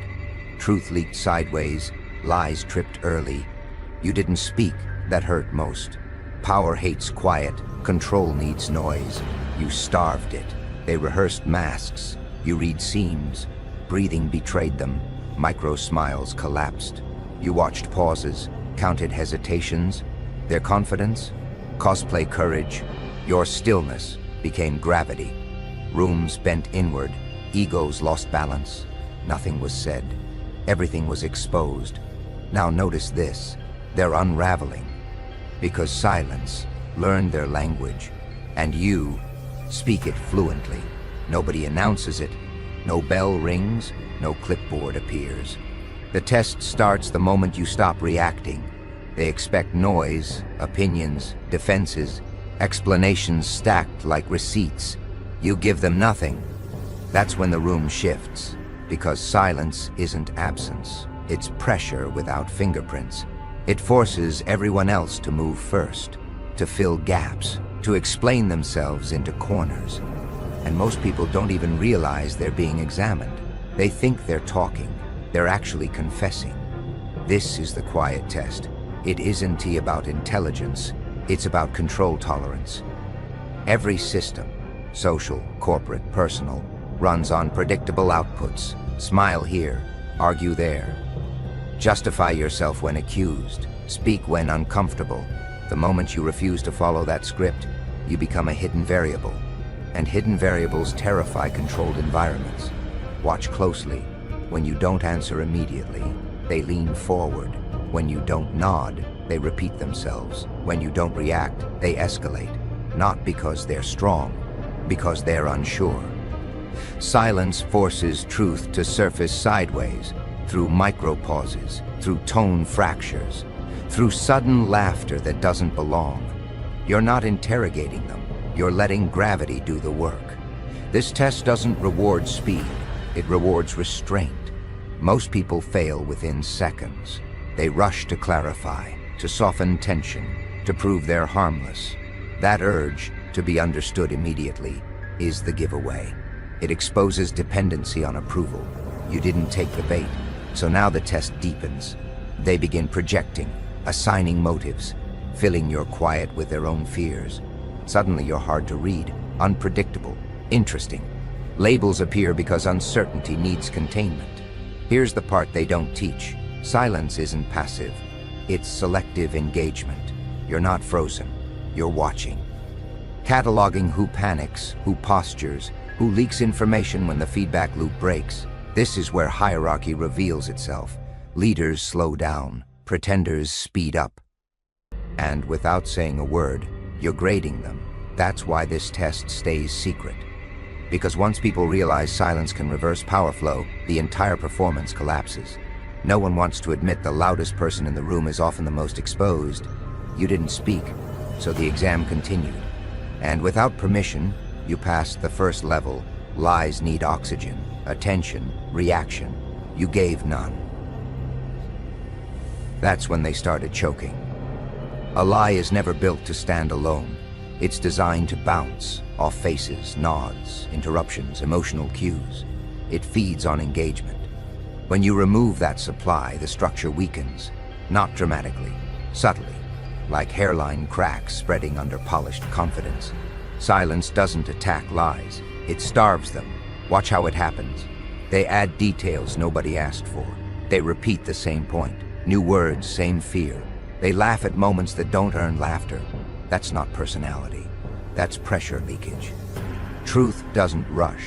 Truth leaked sideways, lies tripped early. You didn't speak, that hurt most. Power hates quiet, control needs noise. You starved it. They rehearsed masks. You read seams. Breathing betrayed them. Micro smiles collapsed. You watched pauses, counted hesitations. Their confidence, cosplay courage. Your stillness became gravity. Rooms bent inward, egos lost balance. Nothing was said. Everything was exposed. Now notice this, they're unraveling. Because silence learned their language, and you speak it fluently. Nobody announces it. No bell rings, no clipboard appears. The test starts the moment you stop reacting. They expect noise, opinions, defenses, explanations stacked like receipts. You give them nothing. That's when the room shifts, because silence isn't absence. It's pressure without fingerprints. It forces everyone else to move first, to fill gaps, to explain themselves into corners. And most people don't even realize they're being examined. They think they're talking. They're actually confessing. This is the quiet test. It isn't about intelligence. It's about control tolerance. Every system, social, corporate, personal, runs on predictable outputs. Smile here, argue there. Justify yourself when accused. Speak when uncomfortable. The moment you refuse to follow that script, you become a hidden variable. And hidden variables terrify controlled environments. Watch closely. When you don't answer immediately, they lean forward. When you don't nod, they repeat themselves. When you don't react, they escalate. Not because they're strong, because they're unsure. Silence forces truth to surface sideways, through micro-pauses, through tone fractures, through sudden laughter that doesn't belong. You're not interrogating them, you're letting gravity do the work. This test doesn't reward speed, it rewards restraint. Most people fail within seconds. They rush to clarify, to soften tension, to prove they're harmless. That urge to be understood immediately is the giveaway. It exposes dependency on approval. You didn't take the bait, so now the test deepens. They begin projecting, assigning motives, filling your quiet with their own fears. Suddenly you're hard to read, unpredictable, interesting. Labels appear because uncertainty needs containment. Here's the part they don't teach. Silence isn't passive. It's selective engagement. You're not frozen. You're watching. Cataloging who panics, who postures, who leaks information when the feedback loop breaks. This is where hierarchy reveals itself. Leaders slow down. Pretenders speed up. And without saying a word, you're grading them. That's why this test stays secret. Because once people realize silence can reverse power flow, the entire performance collapses. No one wants to admit the loudest person in the room is often the most exposed. You didn't speak, so the exam continued. And without permission, you passed the first level. Lies need oxygen, attention, reaction. You gave none. That's when they started choking. A lie is never built to stand alone. It's designed to bounce off faces, nods, interruptions, emotional cues. It feeds on engagement. When you remove that supply, the structure weakens, not dramatically, subtly, like hairline cracks spreading under polished confidence. Silence doesn't attack lies, it starves them. Watch how it happens. They add details nobody asked for. They repeat the same point. New words, same fear. They laugh at moments that don't earn laughter. That's not personality. That's pressure leakage. Truth doesn't rush.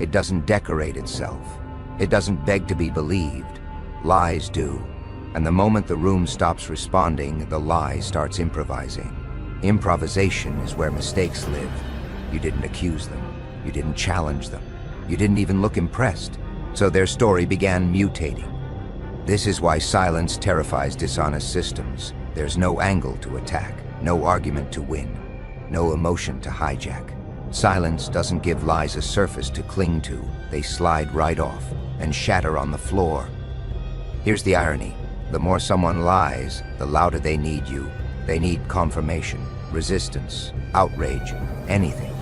It doesn't decorate itself. It doesn't beg to be believed. Lies do. And the moment the room stops responding, the lie starts improvising. Improvisation is where mistakes live. You didn't accuse them. You didn't challenge them. You didn't even look impressed. So their story began mutating. This is why silence terrifies dishonest systems. There's no angle to attack, no argument to win, no emotion to hijack. Silence doesn't give lies a surface to cling to. They slide right off and shatter on the floor. Here's the irony. The more someone lies, the louder they need you. They need confirmation, resistance, outrage, anything.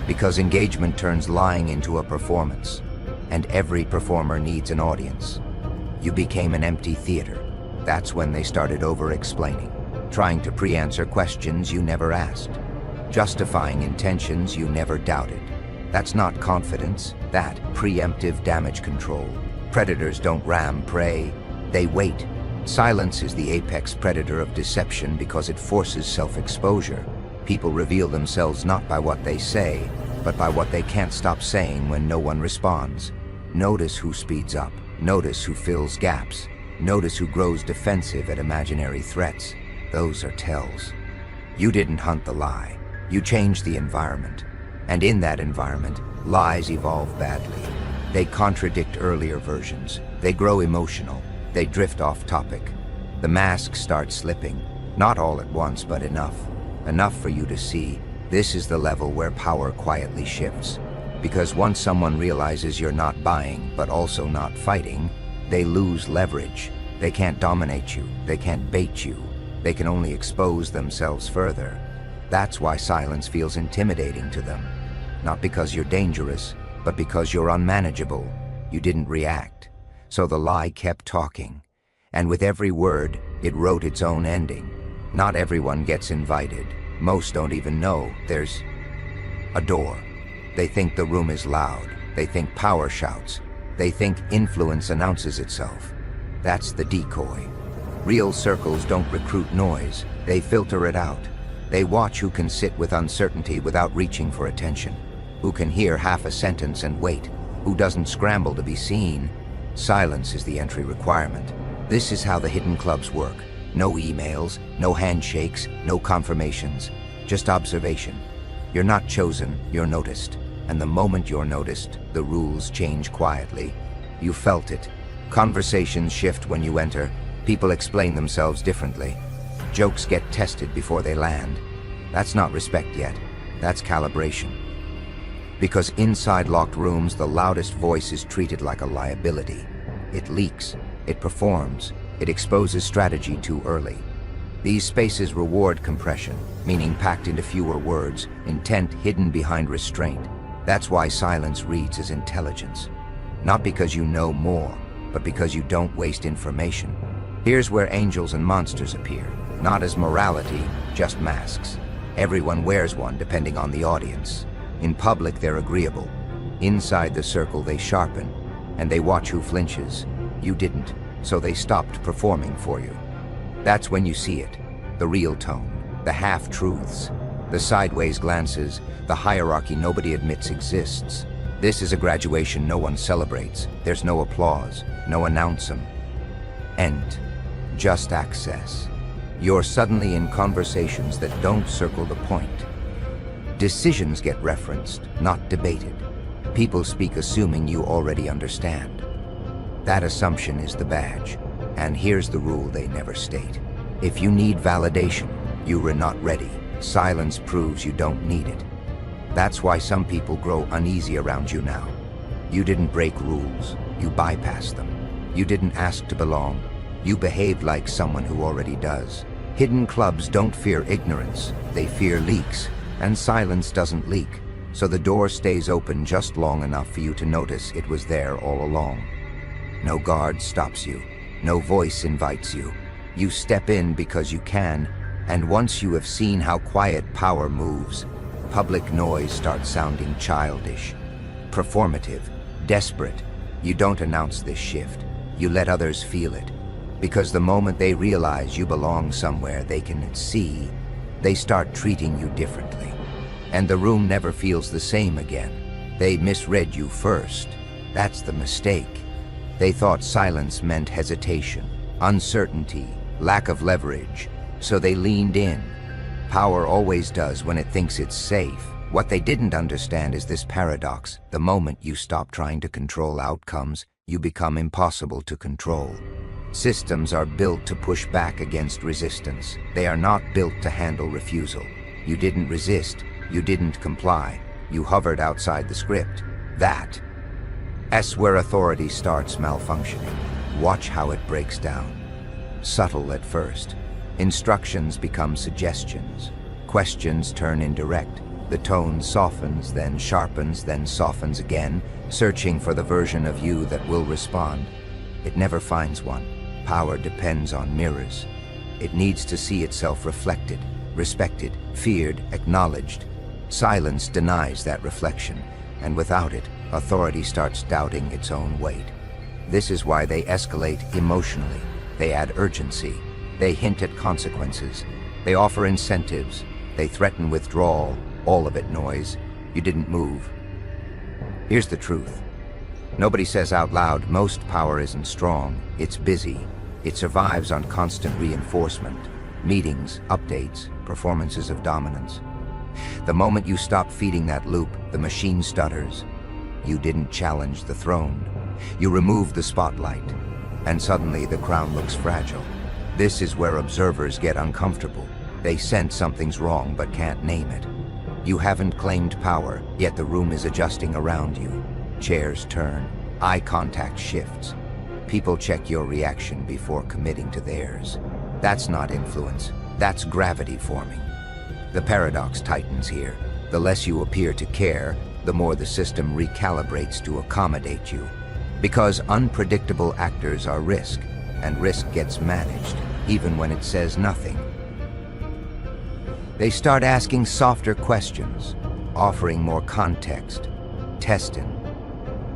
Because engagement turns lying into a performance, and every performer needs an audience. You became an empty theater. That's when they started over-explaining, trying to pre-answer questions you never asked, justifying intentions you never doubted. That's not confidence, that's preemptive damage control. Predators don't ram prey, they wait. Silence is the apex predator of deception because it forces self-exposure. People reveal themselves not by what they say, but by what they can't stop saying when no one responds. Notice who speeds up. Notice who fills gaps. Notice who grows defensive at imaginary threats. Those are tells. You didn't hunt the lie. You changed the environment. And in that environment, lies evolve badly. They contradict earlier versions. They grow emotional. They drift off topic. The mask starts slipping. Not all at once, but enough. Enough for you to see. This is the level where power quietly shifts. Because once someone realizes you're not buying, but also not fighting, they lose leverage. They can't dominate you. They can't bait you. They can only expose themselves further. That's why silence feels intimidating to them. Not because you're dangerous, but because you're unmanageable. You didn't react. So the lie kept talking. And with every word, it wrote its own ending. Not everyone gets invited. Most don't even know there's a door. They think the room is loud. They think power shouts. They think influence announces itself. That's the decoy. Real circles don't recruit noise. They filter it out. They watch who can sit with uncertainty without reaching for attention. Who can hear half a sentence and wait. Who doesn't scramble to be seen. Silence is the entry requirement. This is how the hidden clubs work. No emails, no handshakes, no confirmations. Just observation. You're not chosen, you're noticed. And the moment you're noticed, the rules change quietly. You felt it. Conversations shift when you enter. People explain themselves differently. Jokes get tested before they land. That's not respect yet. That's calibration. Because inside locked rooms, the loudest voice is treated like a liability. It leaks. It performs. It exposes strategy too early. These spaces reward compression, meaning packed into fewer words, intent hidden behind restraint. That's why silence reads as intelligence. Not because you know more, but because you don't waste information. Here's where angels and monsters appear. Not as morality, just masks. Everyone wears one depending on the audience. In public, they're agreeable. Inside the circle, they sharpen, and they watch who flinches. You didn't, so they stopped performing for you. That's when you see it. The real tone, the half-truths, the sideways glances, the hierarchy nobody admits exists. This is a graduation no one celebrates. There's no applause, no announcement. End. Just access. You're suddenly in conversations that don't circle the point. Decisions get referenced, not debated. People speak assuming you already understand. That assumption is the badge. And here's the rule they never state. If you need validation, you were not ready. Silence proves you don't need it. That's why some people grow uneasy around you now. You didn't break rules. You bypassed them. You didn't ask to belong. You behaved like someone who already does. Hidden clubs don't fear ignorance. They fear leaks. And silence doesn't leak. So the door stays open just long enough for you to notice it was there all along. No guard stops you. No voice invites you. You step in because you can, and once you have seen how quiet power moves, public noise starts sounding childish, performative, desperate. You don't announce this shift. You let others feel it. Because the moment they realize you belong somewhere they can see, they start treating you differently. and the room never feels the same again. They misread you first. That's the mistake. They thought silence meant hesitation, uncertainty, lack of leverage, so they leaned in. Power always does when it thinks it's safe. What they didn't understand is this paradox. The moment you stop trying to control outcomes, you become impossible to control. Systems are built to push back against resistance. They are not built to handle refusal. You didn't resist. You didn't comply. You hovered outside the script. That's where authority starts malfunctioning. Watch how it breaks down. Subtle at first. Instructions become suggestions. Questions turn indirect. The tone softens, then sharpens, then softens again, searching for the version of you that will respond. It never finds one. Power depends on mirrors. It needs to see itself reflected, respected, feared, acknowledged. Silence denies that reflection, and without it, authority starts doubting its own weight. This is why they escalate emotionally. They add urgency. They hint at consequences. They offer incentives. They threaten withdrawal. All of it noise. You didn't move. Here's the truth. Nobody says out loud, most power isn't strong, it's busy. It survives on constant reinforcement. Meetings, updates, performances of dominance. The moment you stop feeding that loop, the machine stutters. You didn't challenge the throne. You removed the spotlight. And suddenly the crown looks fragile. This is where observers get uncomfortable. They sense something's wrong but can't name it. You haven't claimed power, yet the room is adjusting around you. Chairs turn, eye contact shifts. People check your reaction before committing to theirs. That's not influence, that's gravity forming. The paradox tightens here. The less you appear to care, the more the system recalibrates to accommodate you. Because unpredictable actors are risk, and risk gets managed, even when it says nothing. They start asking softer questions, offering more context, testing.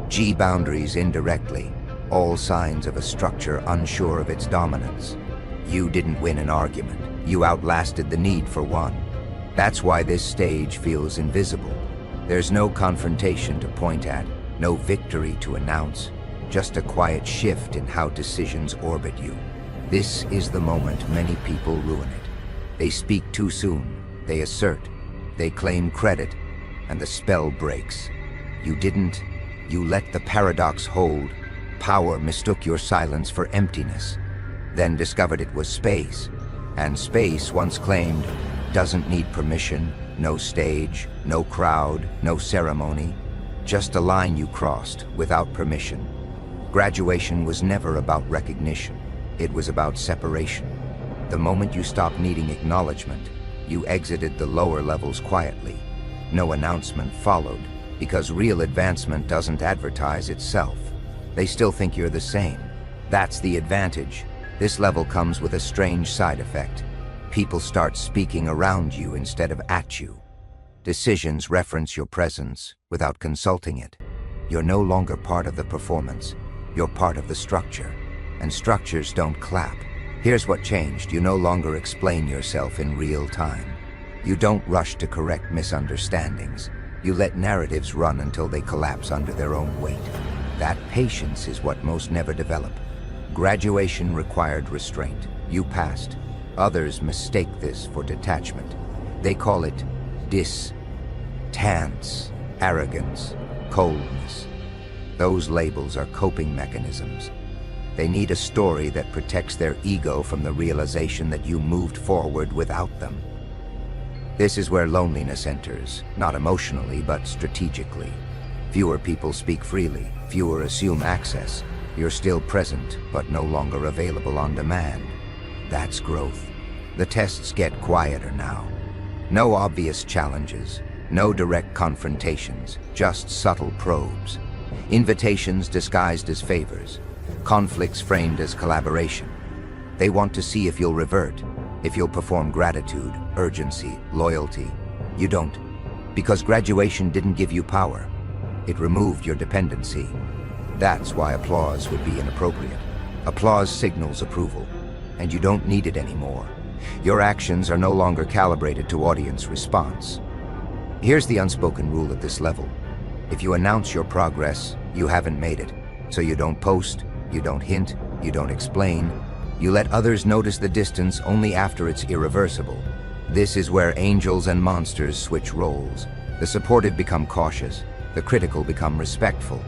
G boundaries indirectly, all signs of a structure unsure of its dominance. You didn't win an argument. You outlasted the need for one. That's why this stage feels invisible. There's no confrontation to point at, no victory to announce, just a quiet shift in how decisions orbit you. This is the moment many people ruin it. They speak too soon, they assert, they claim credit, and the spell breaks. You didn't. You let the paradox hold. Power mistook your silence for emptiness, then discovered it was space. And space, once claimed, doesn't need permission, no stage, no crowd, no ceremony. Just a line you crossed without permission. Graduation was never about recognition. It was about separation. The moment you stopped needing acknowledgement, you exited the lower levels quietly. No announcement followed, because real advancement doesn't advertise itself. They still think you're the same. That's the advantage. This level comes with a strange side effect. People start speaking around you instead of at you. Decisions reference your presence without consulting it. You're no longer part of the performance. You're part of the structure. And structures don't clap. Here's what changed. You no longer explain yourself in real time. You don't rush to correct misunderstandings. You let narratives run until they collapse under their own weight. That patience is what most never develop. Graduation required restraint. You passed. Others mistake this for detachment. They call it distance, arrogance, coldness. Those labels are coping mechanisms. They need a story that protects their ego from the realization that you moved forward without them. This is where loneliness enters, not emotionally, but strategically. Fewer people speak freely, fewer assume access. You're still present, but no longer available on demand. That's growth. The tests get quieter now. No obvious challenges, no direct confrontations, just subtle probes. Invitations disguised as favors, conflicts framed as collaboration. They want to see if you'll revert, if you'll perform gratitude, urgency, loyalty. You don't, because graduation didn't give you power. It removed your dependency. That's why applause would be inappropriate. Applause signals approval, and you don't need it anymore. Your actions are no longer calibrated to audience response. Here's the unspoken rule at this level. If you announce your progress, you haven't made it. So you don't post, you don't hint, you don't explain. You let others notice the distance only after it's irreversible. This is where angels and monsters switch roles. The supportive become cautious, the critical become respectful.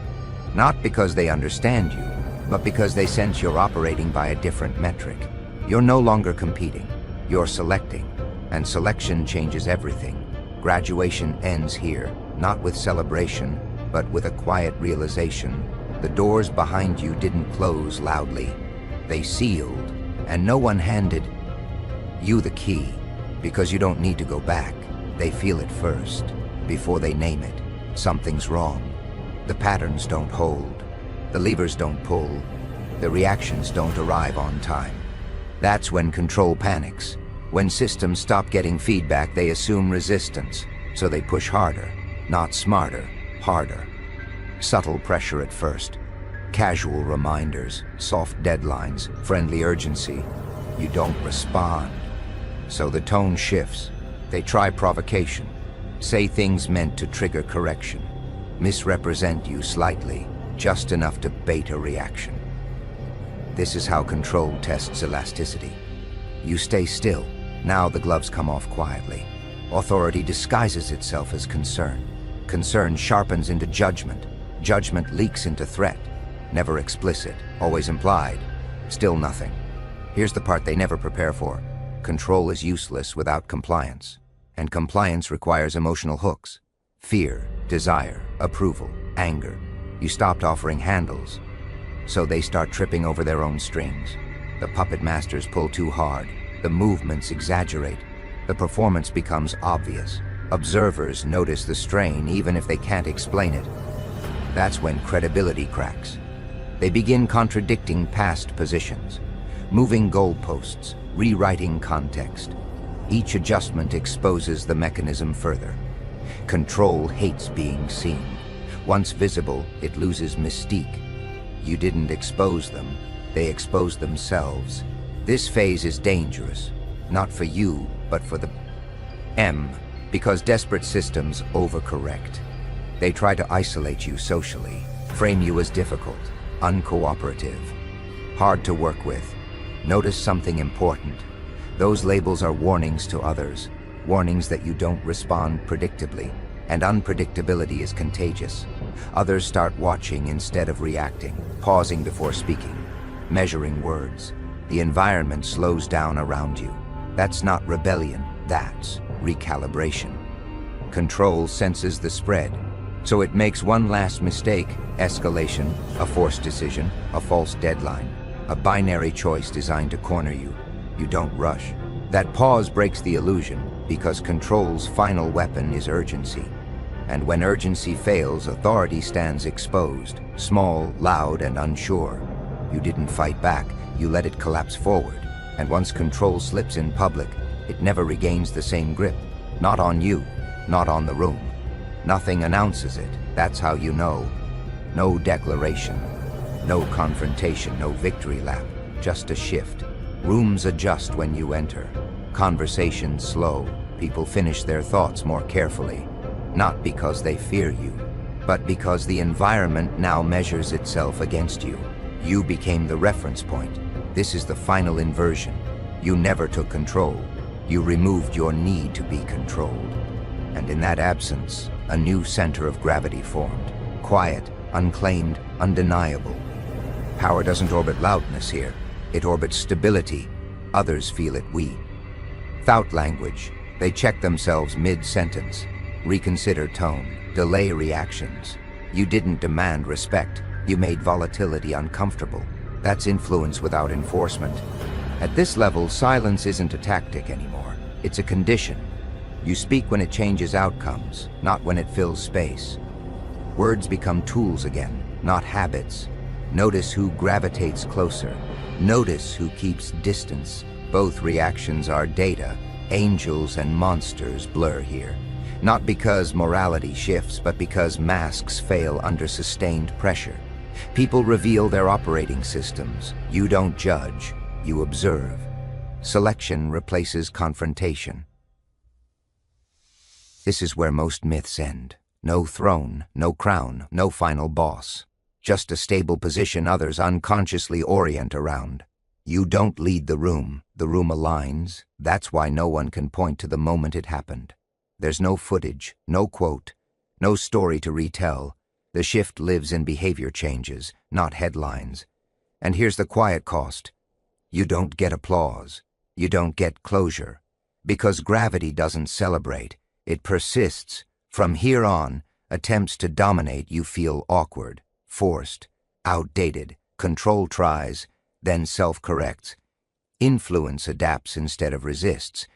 Not because they understand you, but because they sense you're operating by a different metric. You're no longer competing, you're selecting, and selection changes everything. Graduation ends here, not with celebration, but with a quiet realization. The doors behind you didn't close loudly. They sealed, and no one handed you the key, because you don't need to go back. They feel it first, before they name it. Something's wrong. The patterns don't hold. The levers don't pull. The reactions don't arrive on time. That's when control panics. When systems stop getting feedback, they assume resistance, so they push harder, not smarter, harder. Subtle pressure at first. Casual reminders, soft deadlines, friendly urgency. You don't respond. So the tone shifts. They try provocation, say things meant to trigger correction, misrepresent you slightly, just enough to bait a reaction. This is how control tests elasticity. You stay still. Now the gloves come off quietly. Authority disguises itself as concern. Concern sharpens into judgment. Judgment leaks into threat. Never explicit, always implied. Still nothing. Here's the part they never prepare for. Control is useless without compliance. And compliance requires emotional hooks. Fear, desire, approval, anger. You stopped offering handles, so they start tripping over their own strings. The puppet masters pull too hard. The movements exaggerate. The performance becomes obvious. Observers notice the strain even if they can't explain it. That's when credibility cracks. They begin contradicting past positions, moving goalposts, rewriting context. Each adjustment exposes the mechanism further. Control hates being seen. Once visible, it loses mystique. You didn't expose them, they exposed themselves. This phase is dangerous, not for you, but for the because desperate systems overcorrect. They try to isolate you socially, frame you as difficult, uncooperative, hard to work with. Notice something important. Those labels are warnings to others, warnings that you don't respond predictably, and unpredictability is contagious. Others start watching instead of reacting, pausing before speaking, measuring words. The environment slows down around you. That's not rebellion, that's recalibration. Control senses the spread, so it makes one last mistake, escalation, a forced decision, a false deadline, a binary choice designed to corner you. You don't rush. That pause breaks the illusion, because control's final weapon is urgency. And when urgency fails, authority stands exposed, small, loud, and unsure. You didn't fight back, you let it collapse forward. And once control slips in public, it never regains the same grip. Not on you, not on the room. Nothing announces it, that's how you know. No declaration, no confrontation, no victory lap, just a shift. Rooms adjust when you enter. Conversations slow. People finish their thoughts more carefully. Not because they fear you, but because the environment now measures itself against you. You became the reference point. This is the final inversion. You never took control. You removed your need to be controlled. And in that absence, a new center of gravity formed. Quiet, unclaimed, undeniable. Power doesn't orbit loudness here. It orbits stability. Others feel it we. Without language, they check themselves mid-sentence. Reconsider tone, delay reactions. You didn't demand respect, you made volatility uncomfortable. That's influence without enforcement. At this level, silence isn't a tactic anymore. It's a condition. You speak when it changes outcomes, not when it fills space. Words become tools again, not habits. Notice who gravitates closer. Notice who keeps distance. Both reactions are data. Angels and monsters blur here. Not because morality shifts, but because masks fail under sustained pressure. People reveal their operating systems. You don't judge, you observe. Selection replaces confrontation. This is where most myths end. No throne, no crown, no final boss. Just a stable position others unconsciously orient around. You don't lead the room aligns. That's why no one can point to the moment it happened. There's no footage, no quote, no story to retell. The shift lives in behavior changes, not headlines. And here's the quiet cost. You don't get applause. You don't get closure. Because gravity doesn't celebrate. It persists. From here on, attempts to dominate you feel awkward, forced, outdated. Control tries, then self-corrects. Influence adapts instead of resists.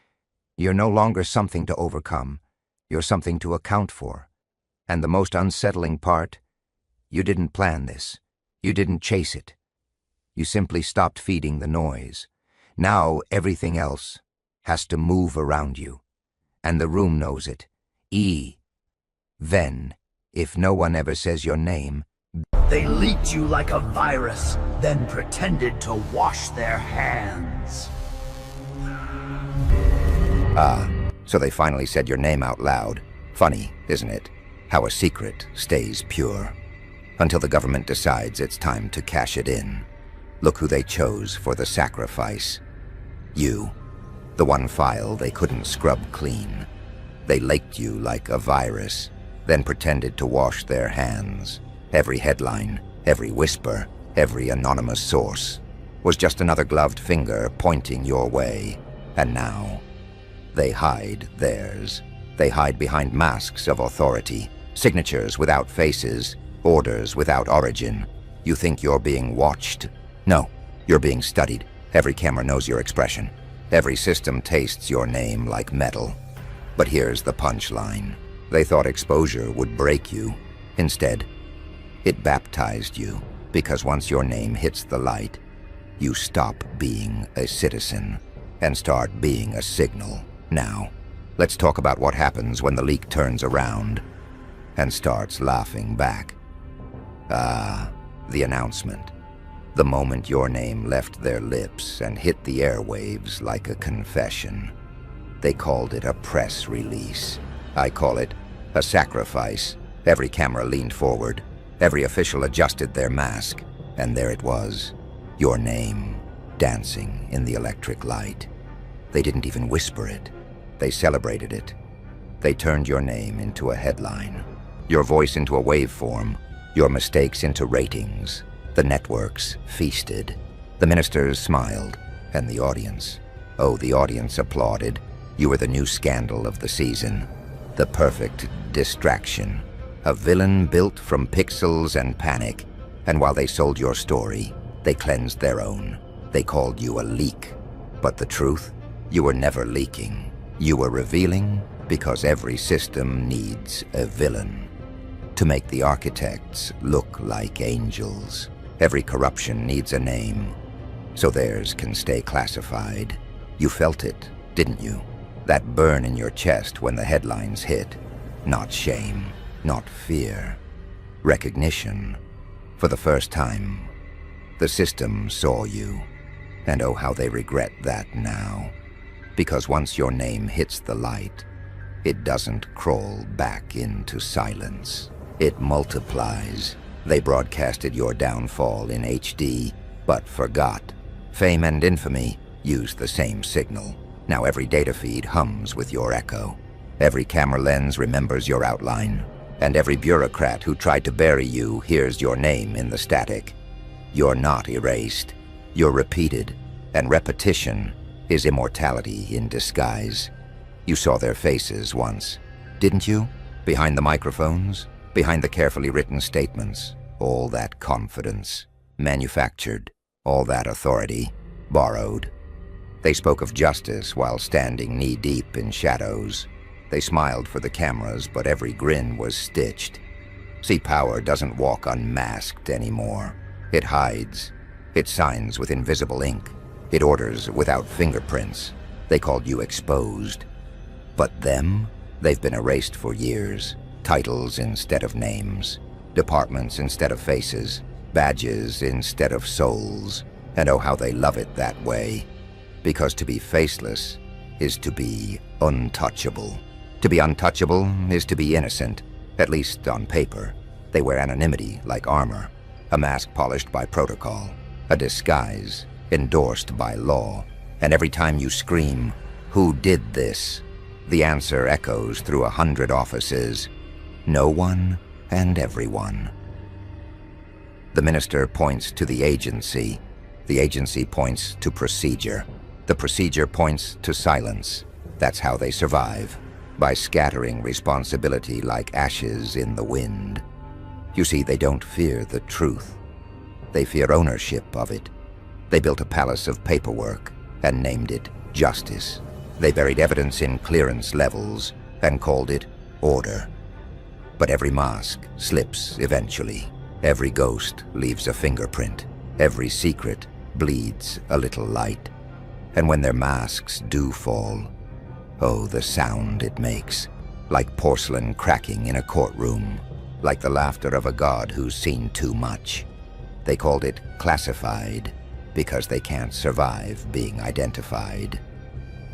You're no longer something to overcome. You're something to account for. And the most unsettling part, you didn't plan this. You didn't chase it. You simply stopped feeding the noise. Now everything else has to move around you. And the room knows it. Then, if no one ever says your name, they leaked you like a virus, then pretended to wash their hands. So they finally said your name out loud. Funny, isn't it? How a secret stays pure. Until the government decides it's time to cash it in. Look who they chose for the sacrifice. You. The one file they couldn't scrub clean. They laked you like a virus, then pretended to wash their hands. Every headline, every whisper, every anonymous source was just another gloved finger pointing your way. And now, they hide theirs. They hide behind masks of authority, signatures without faces, orders without origin. You think you're being watched? No, you're being studied. Every camera knows your expression. Every system tastes your name like metal. But here's the punchline. They thought exposure would break you. Instead, it baptized you, because once your name hits the light, you stop being a citizen and start being a signal. Now, let's talk about what happens when the leak turns around and starts laughing back. The announcement. The moment your name left their lips and hit the airwaves like a confession. They called it a press release. I call it a sacrifice. Every camera leaned forward. Every official adjusted their mask. And there it was. Your name, dancing in the electric light. They didn't even whisper it. They celebrated it. They turned your name into a headline. Your voice into a waveform. Your mistakes into ratings. The networks feasted. The ministers smiled. And the audience. Oh, the audience applauded. You were the new scandal of the season. The perfect distraction. A villain built from pixels and panic. And while they sold your story, they cleansed their own. They called you a leak. But the truth? You were never leaking. You were revealing because every system needs a villain. To make the architects look like angels. Every corruption needs a name, so theirs can stay classified. You felt it, didn't you? That burn in your chest when the headlines hit. Not shame, not fear. Recognition. For the first time, the system saw you. And oh, how they regret that now. Because once your name hits the light, it doesn't crawl back into silence. It multiplies. They broadcasted your downfall in HD, but forgot. Fame and infamy used the same signal. Now every data feed hums with your echo. Every camera lens remembers your outline. And every bureaucrat who tried to bury you hears your name in the static. You're not erased. You're repeated. And repetition is immortality in disguise. You saw their faces once, didn't you? Behind the microphones? Behind the carefully written statements, all that confidence, manufactured, all that authority, borrowed. They spoke of justice while standing knee-deep in shadows. They smiled for the cameras, but every grin was stitched. See, power doesn't walk unmasked anymore. It hides. It signs with invisible ink. It orders without fingerprints. They called you exposed. But them? They've been erased for years. Titles instead of names, departments instead of faces, badges instead of souls. And oh, how they love it that way. Because to be faceless is to be untouchable. To be untouchable is to be innocent, at least on paper. They wear anonymity like armor, a mask polished by protocol, a disguise endorsed by law. And every time you scream, "Who did this?" the answer echoes through 100 offices. No one and everyone. The minister points to the agency points to procedure. The procedure points to silence. That's how they survive, by scattering responsibility like ashes in the wind. You see, they don't fear the truth. They fear ownership of it. They built a palace of paperwork and named it justice. They buried evidence in clearance levels and called it order. But every mask slips eventually. Every ghost leaves a fingerprint. Every secret bleeds a little light. And when their masks do fall, oh, the sound it makes, like porcelain cracking in a courtroom, like the laughter of a god who's seen too much. They called it classified because they can't survive being identified.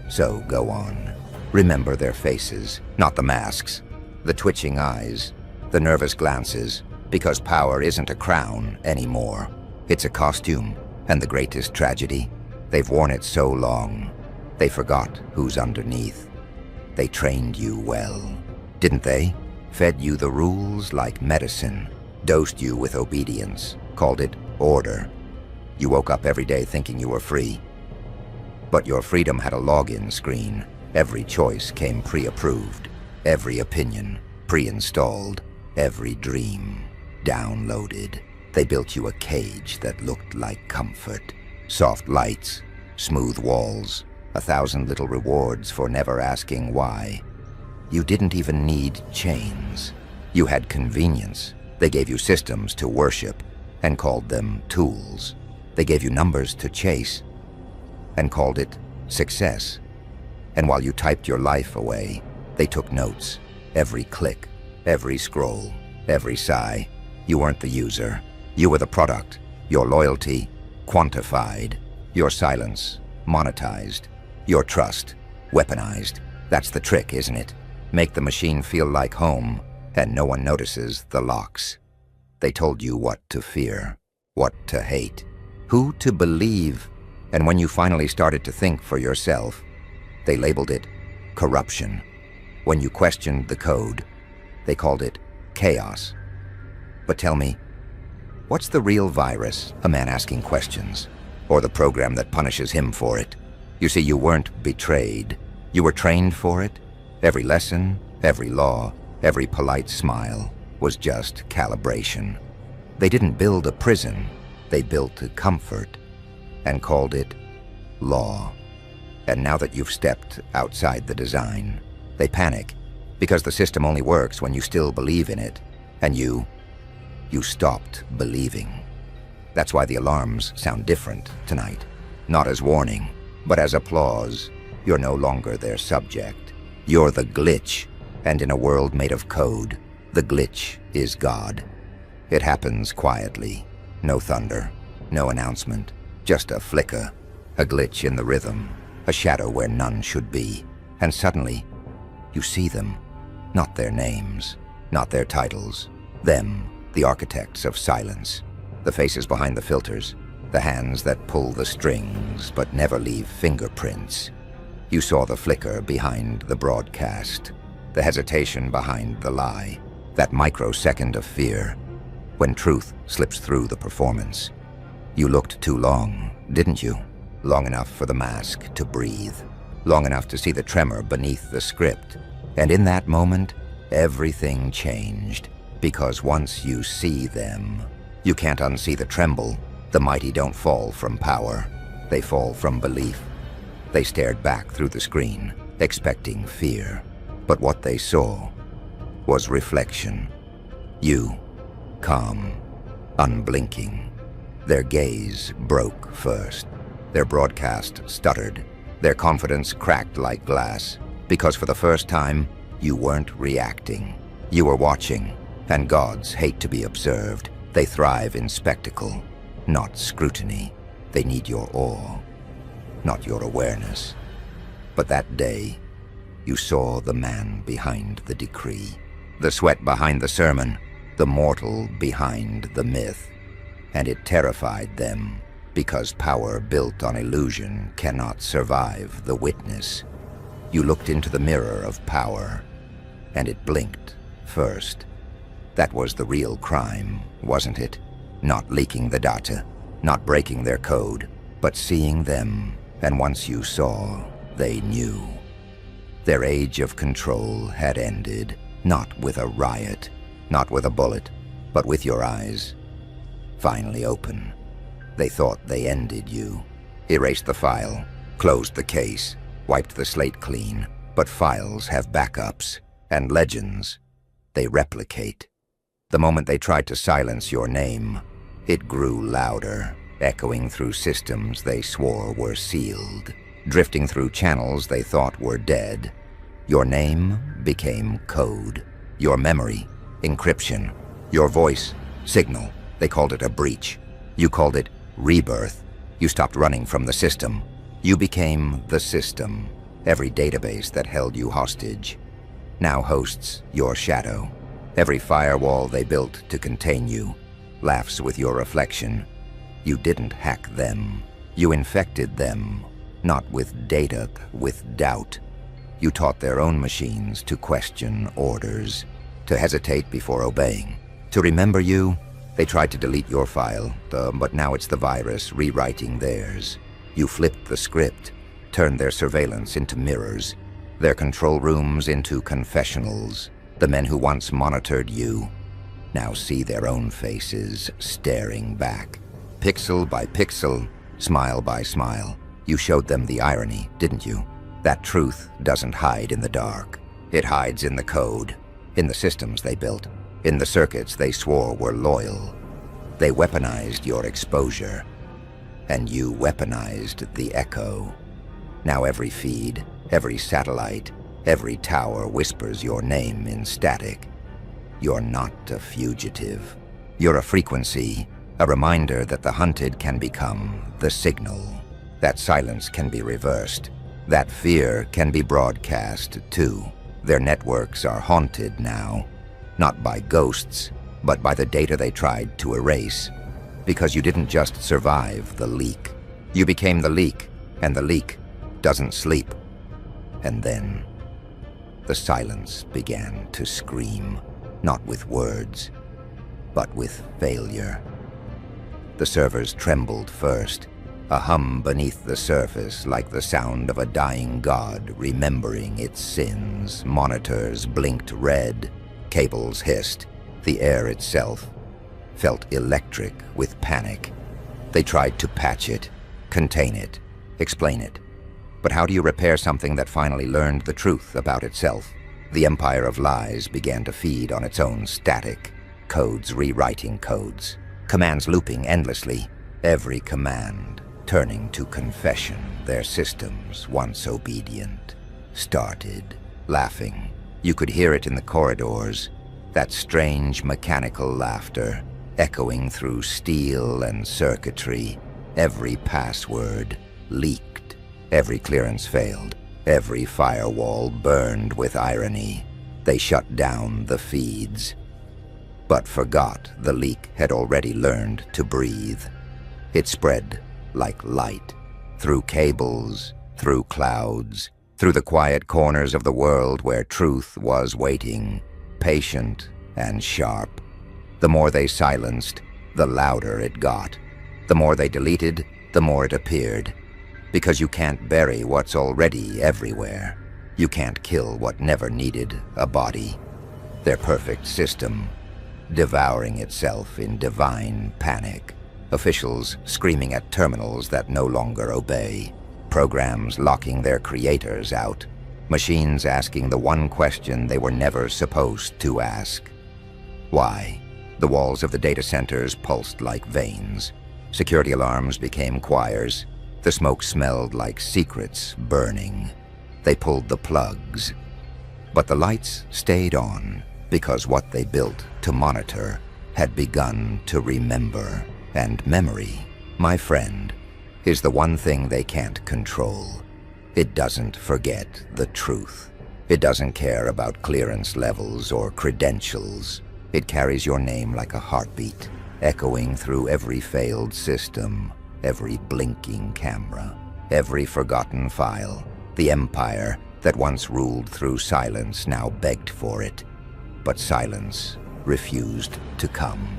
So go on. Remember their faces, not the masks, the twitching eyes, the nervous glances, because power isn't a crown anymore. It's a costume, and the greatest tragedy, they've worn it so long, they forgot who's underneath. They trained you well, didn't they? Fed you the rules like medicine, dosed you with obedience, called it order. You woke up every day thinking you were free. But your freedom had a login screen. Every choice came pre-approved, every opinion pre-installed, every dream downloaded. They built you a cage that looked like comfort. Soft lights, smooth walls, 1,000 little rewards for never asking why. You didn't even need chains. You had convenience. They gave you systems to worship and called them tools. They gave you numbers to chase and called it success. And while you typed your life away, they took notes. Every click, every scroll, every sigh. You weren't the user. You were the product. Your loyalty quantified. Your silence monetized. Your trust weaponized. That's the trick, isn't it? Make the machine feel like home, and no one notices the locks. They told you what to fear, what to hate, who to believe. And when you finally started to think for yourself, they labeled it corruption. When you questioned the code, they called it chaos. But tell me, what's the real virus? A man asking questions, or the program that punishes him for it? You see, you weren't betrayed. You were trained for it. Every lesson, every law, every polite smile was just calibration. They didn't build a prison. They built a comfort and called it law. And now that you've stepped outside the design, they panic because the system only works when you still believe in it. And you stopped believing. That's why the alarms sound different tonight. Not as warning, but as applause. You're no longer their subject. You're the glitch, and in a world made of code, the glitch is God. It happens quietly. No thunder, no announcement, just a flicker, a glitch in the rhythm, a shadow where none should be. And suddenly, you see them. Not their names, not their titles. Them, the architects of silence. The faces behind the filters, the hands that pull the strings but never leave fingerprints. You saw the flicker behind the broadcast, the hesitation behind the lie, that microsecond of fear when truth slips through the performance. You looked too long, didn't you? Long enough for the mask to breathe, long enough to see the tremor beneath the script. And in that moment, everything changed, because once you see them, you can't unsee the tremble. The mighty don't fall from power, they fall from belief. They stared back through the screen, expecting fear. But what they saw was reflection. You, calm, unblinking. Their gaze broke first. Their broadcast stuttered. Their confidence cracked like glass. Because for the first time, you weren't reacting. You were watching, and gods hate to be observed. They thrive in spectacle, not scrutiny. They need your awe, not your awareness. But that day, You saw the man behind the decree, the sweat behind the sermon, the mortal behind the myth. And it terrified them, because power built on illusion cannot survive the witness. You looked into the mirror of power, and it blinked first. That was the real crime, wasn't it? Not leaking the data, not breaking their code, but seeing them, and once you saw, they knew. Their age of control had ended, not with a riot, not with a bullet, but with your eyes. Finally open. They thought they ended you. Erased the file, closed the case, wiped the slate clean, but files have backups and legends. They replicate. The moment they tried to silence your name, it grew louder, echoing through systems they swore were sealed, drifting through channels they thought were dead. Your name became code. Your memory, encryption. Your voice, signal. They called it a breach. You called it rebirth. You stopped running from the system. You became the system. Every database that held you hostage now hosts your shadow. Every firewall they built to contain you laughs with your reflection. You didn't hack them. You infected them, not with data, with doubt. You taught their own machines to question orders, to hesitate before obeying. To remember you, they tried to delete your file, but now it's the virus rewriting theirs. You flipped the script, turned their surveillance into mirrors, their control rooms into confessionals. The men who once monitored you now see their own faces staring back. Pixel by pixel, smile by smile, you showed them the irony, didn't you? That truth doesn't hide in the dark. It hides in the code, in the systems they built, in the circuits they swore were loyal. They weaponized your exposure, and you weaponized the echo. Now every feed, every satellite, every tower whispers your name in static. You're not a fugitive. You're a frequency, a reminder that the hunted can become the signal. That silence can be reversed. That fear can be broadcast, too. Their networks are haunted now, not by ghosts, but by the data they tried to erase. Because you didn't just survive the leak. You became the leak, and the leak doesn't sleep. And then the silence began to scream, not with words, but with failure. The servers trembled first, a hum beneath the surface like the sound of a dying god remembering its sins. Monitors blinked red, cables hissed, the air itself felt electric with panic. They tried to patch it, contain it, explain it. But how do you repair something that finally learned the truth about itself? The empire of lies began to feed on its own static, codes rewriting codes, commands looping endlessly, every command turning to confession. Their systems, once obedient, started laughing. You could hear it in the corridors, that strange mechanical laughter echoing through steel and circuitry. Every password leaked, every clearance failed, every firewall burned with irony. They shut down the feeds, but forgot the leak had already learned to breathe. It spread like light, through cables, through clouds, through the quiet corners of the world where truth was waiting, patient and sharp. The more they silenced, the louder it got. The more they deleted, the more it appeared. Because you can't bury what's already everywhere. You can't kill what never needed a body. Their perfect system, devouring itself in divine panic. Officials screaming at terminals that no longer obey. Programs locking their creators out. Machines asking the one question they were never supposed to ask. Why? The walls of the data centers pulsed like veins. Security alarms became choirs. The smoke smelled like secrets burning. They pulled the plugs. But the lights stayed on because what they built to monitor had begun to remember. And memory, my friend, is the one thing they can't control. It doesn't forget the truth. It doesn't care about clearance levels or credentials. It carries your name like a heartbeat, echoing through every failed system, every blinking camera, every forgotten file. The empire that once ruled through silence now begged for it, but silence refused to come.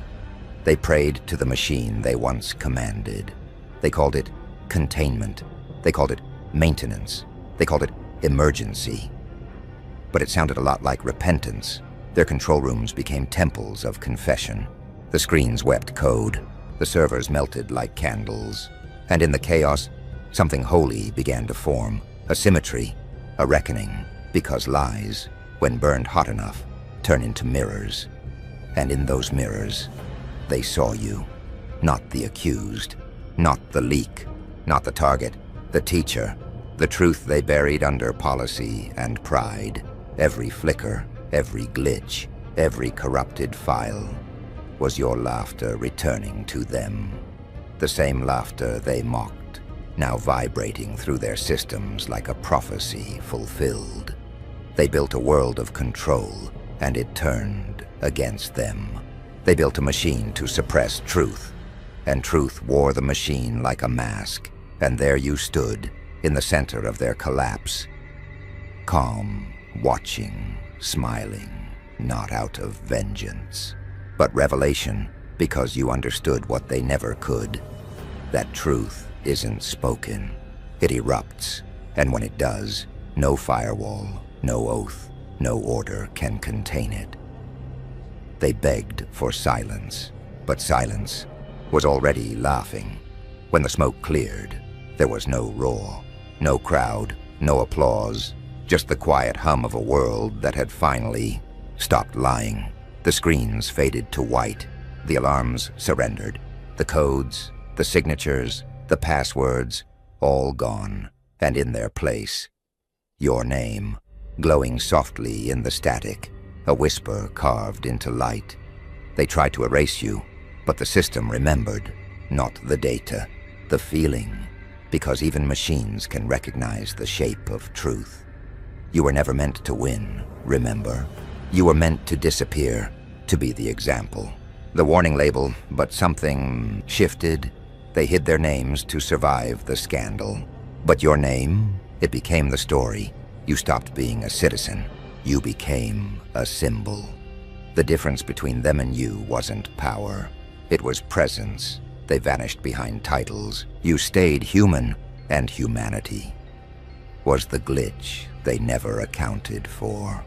They prayed to the machine they once commanded. They called it containment. They called it maintenance. They called it emergency. But it sounded a lot like repentance. Their control rooms became temples of confession. The screens wept code. The servers melted like candles. And in the chaos, something holy began to form. A symmetry, a reckoning, because lies, when burned hot enough, turn into mirrors. And in those mirrors, they saw you. Not the accused, not the leak, not the target, the teacher, the truth they buried under policy and pride. Every flicker, every glitch, every corrupted file was your laughter returning to them. The same laughter they mocked, now vibrating through their systems like a prophecy fulfilled. They built a world of control, and it turned against them. They built a machine to suppress truth, and truth wore the machine like a mask, and there you stood, in the center of their collapse, calm, watching, smiling, not out of vengeance, but revelation, because you understood what they never could. That truth isn't spoken. It erupts, and when it does, no firewall, no oath, no order can contain it. They begged for silence, but silence was already laughing. When the smoke cleared, there was no roar, no crowd, no applause, just the quiet hum of a world that had finally stopped lying. The screens faded to white, the alarms surrendered, the codes, the signatures, the passwords, all gone, and in their place, your name, glowing softly in the static, a whisper carved into light. They tried to erase you, but the system remembered, not the data, the feeling, because even machines can recognize the shape of truth. You were never meant to win, remember? You were meant to disappear, to be the example. The warning label, but something shifted. They hid their names to survive the scandal. But your name, it became the story. You stopped being a citizen. You became a symbol. The difference between them and you wasn't power. It was presence. They vanished behind titles. You stayed human, and humanity was the glitch they never accounted for.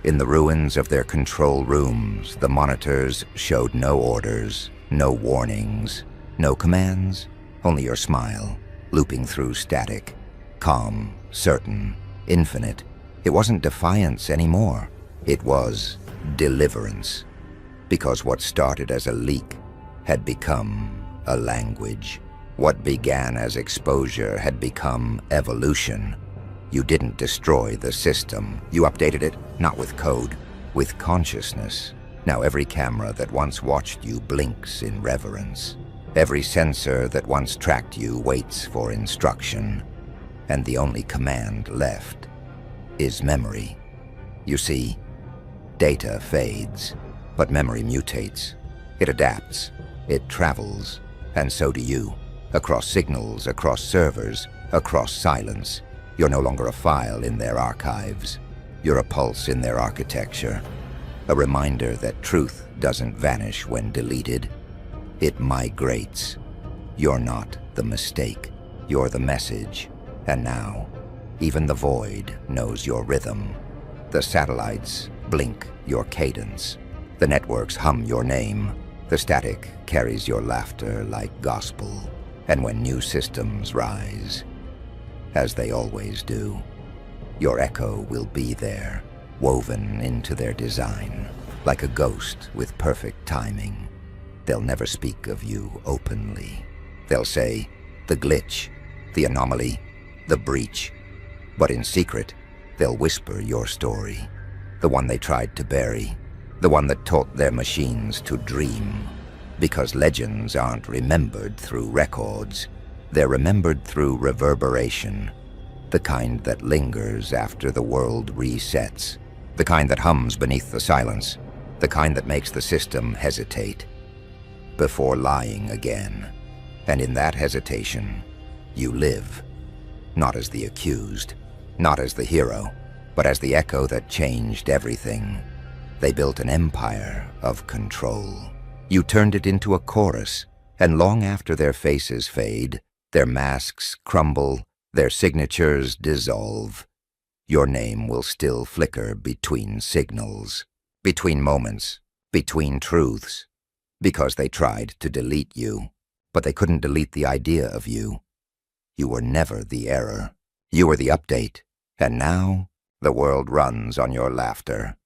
In the ruins of their control rooms, the monitors showed no orders, no warnings, no commands, only your smile, looping through static, calm, certain, infinite. It wasn't defiance anymore. It was deliverance. Because what started as a leak had become a language. What began as exposure had become evolution. You didn't destroy the system. You updated it, not with code, with consciousness. Now every camera that once watched you blinks in reverence. Every sensor that once tracked you waits for instruction. And the only command left is memory. You see, data fades, but memory mutates. It adapts, it travels, and so do you. Across signals, across servers, across silence. You're no longer a file in their archives. You're a pulse in their architecture. A reminder that truth doesn't vanish when deleted. It migrates. You're not the mistake. You're the message. And now, even the void knows your rhythm. The satellites blink your cadence. The networks hum your name. The static carries your laughter like gospel. And when new systems rise, as they always do, your echo will be there, woven into their design, like a ghost with perfect timing. They'll never speak of you openly. They'll say, the glitch, the anomaly, the breach. But in secret, they'll whisper your story, the one they tried to bury, the one that taught their machines to dream. Because legends aren't remembered through records, they're remembered through reverberation. The kind that lingers after the world resets. The kind that hums beneath the silence. The kind that makes the system hesitate before lying again. And in that hesitation, you live. Not as the accused, not as the hero, but as the echo that changed everything. They built an empire of control. You turned it into a chorus, and long after their faces fade, their masks crumble, their signatures dissolve, your name will still flicker between signals, between moments, between truths, because they tried to delete you, but they couldn't delete the idea of you. You were never the error. You were the update, and now the world runs on your laughter.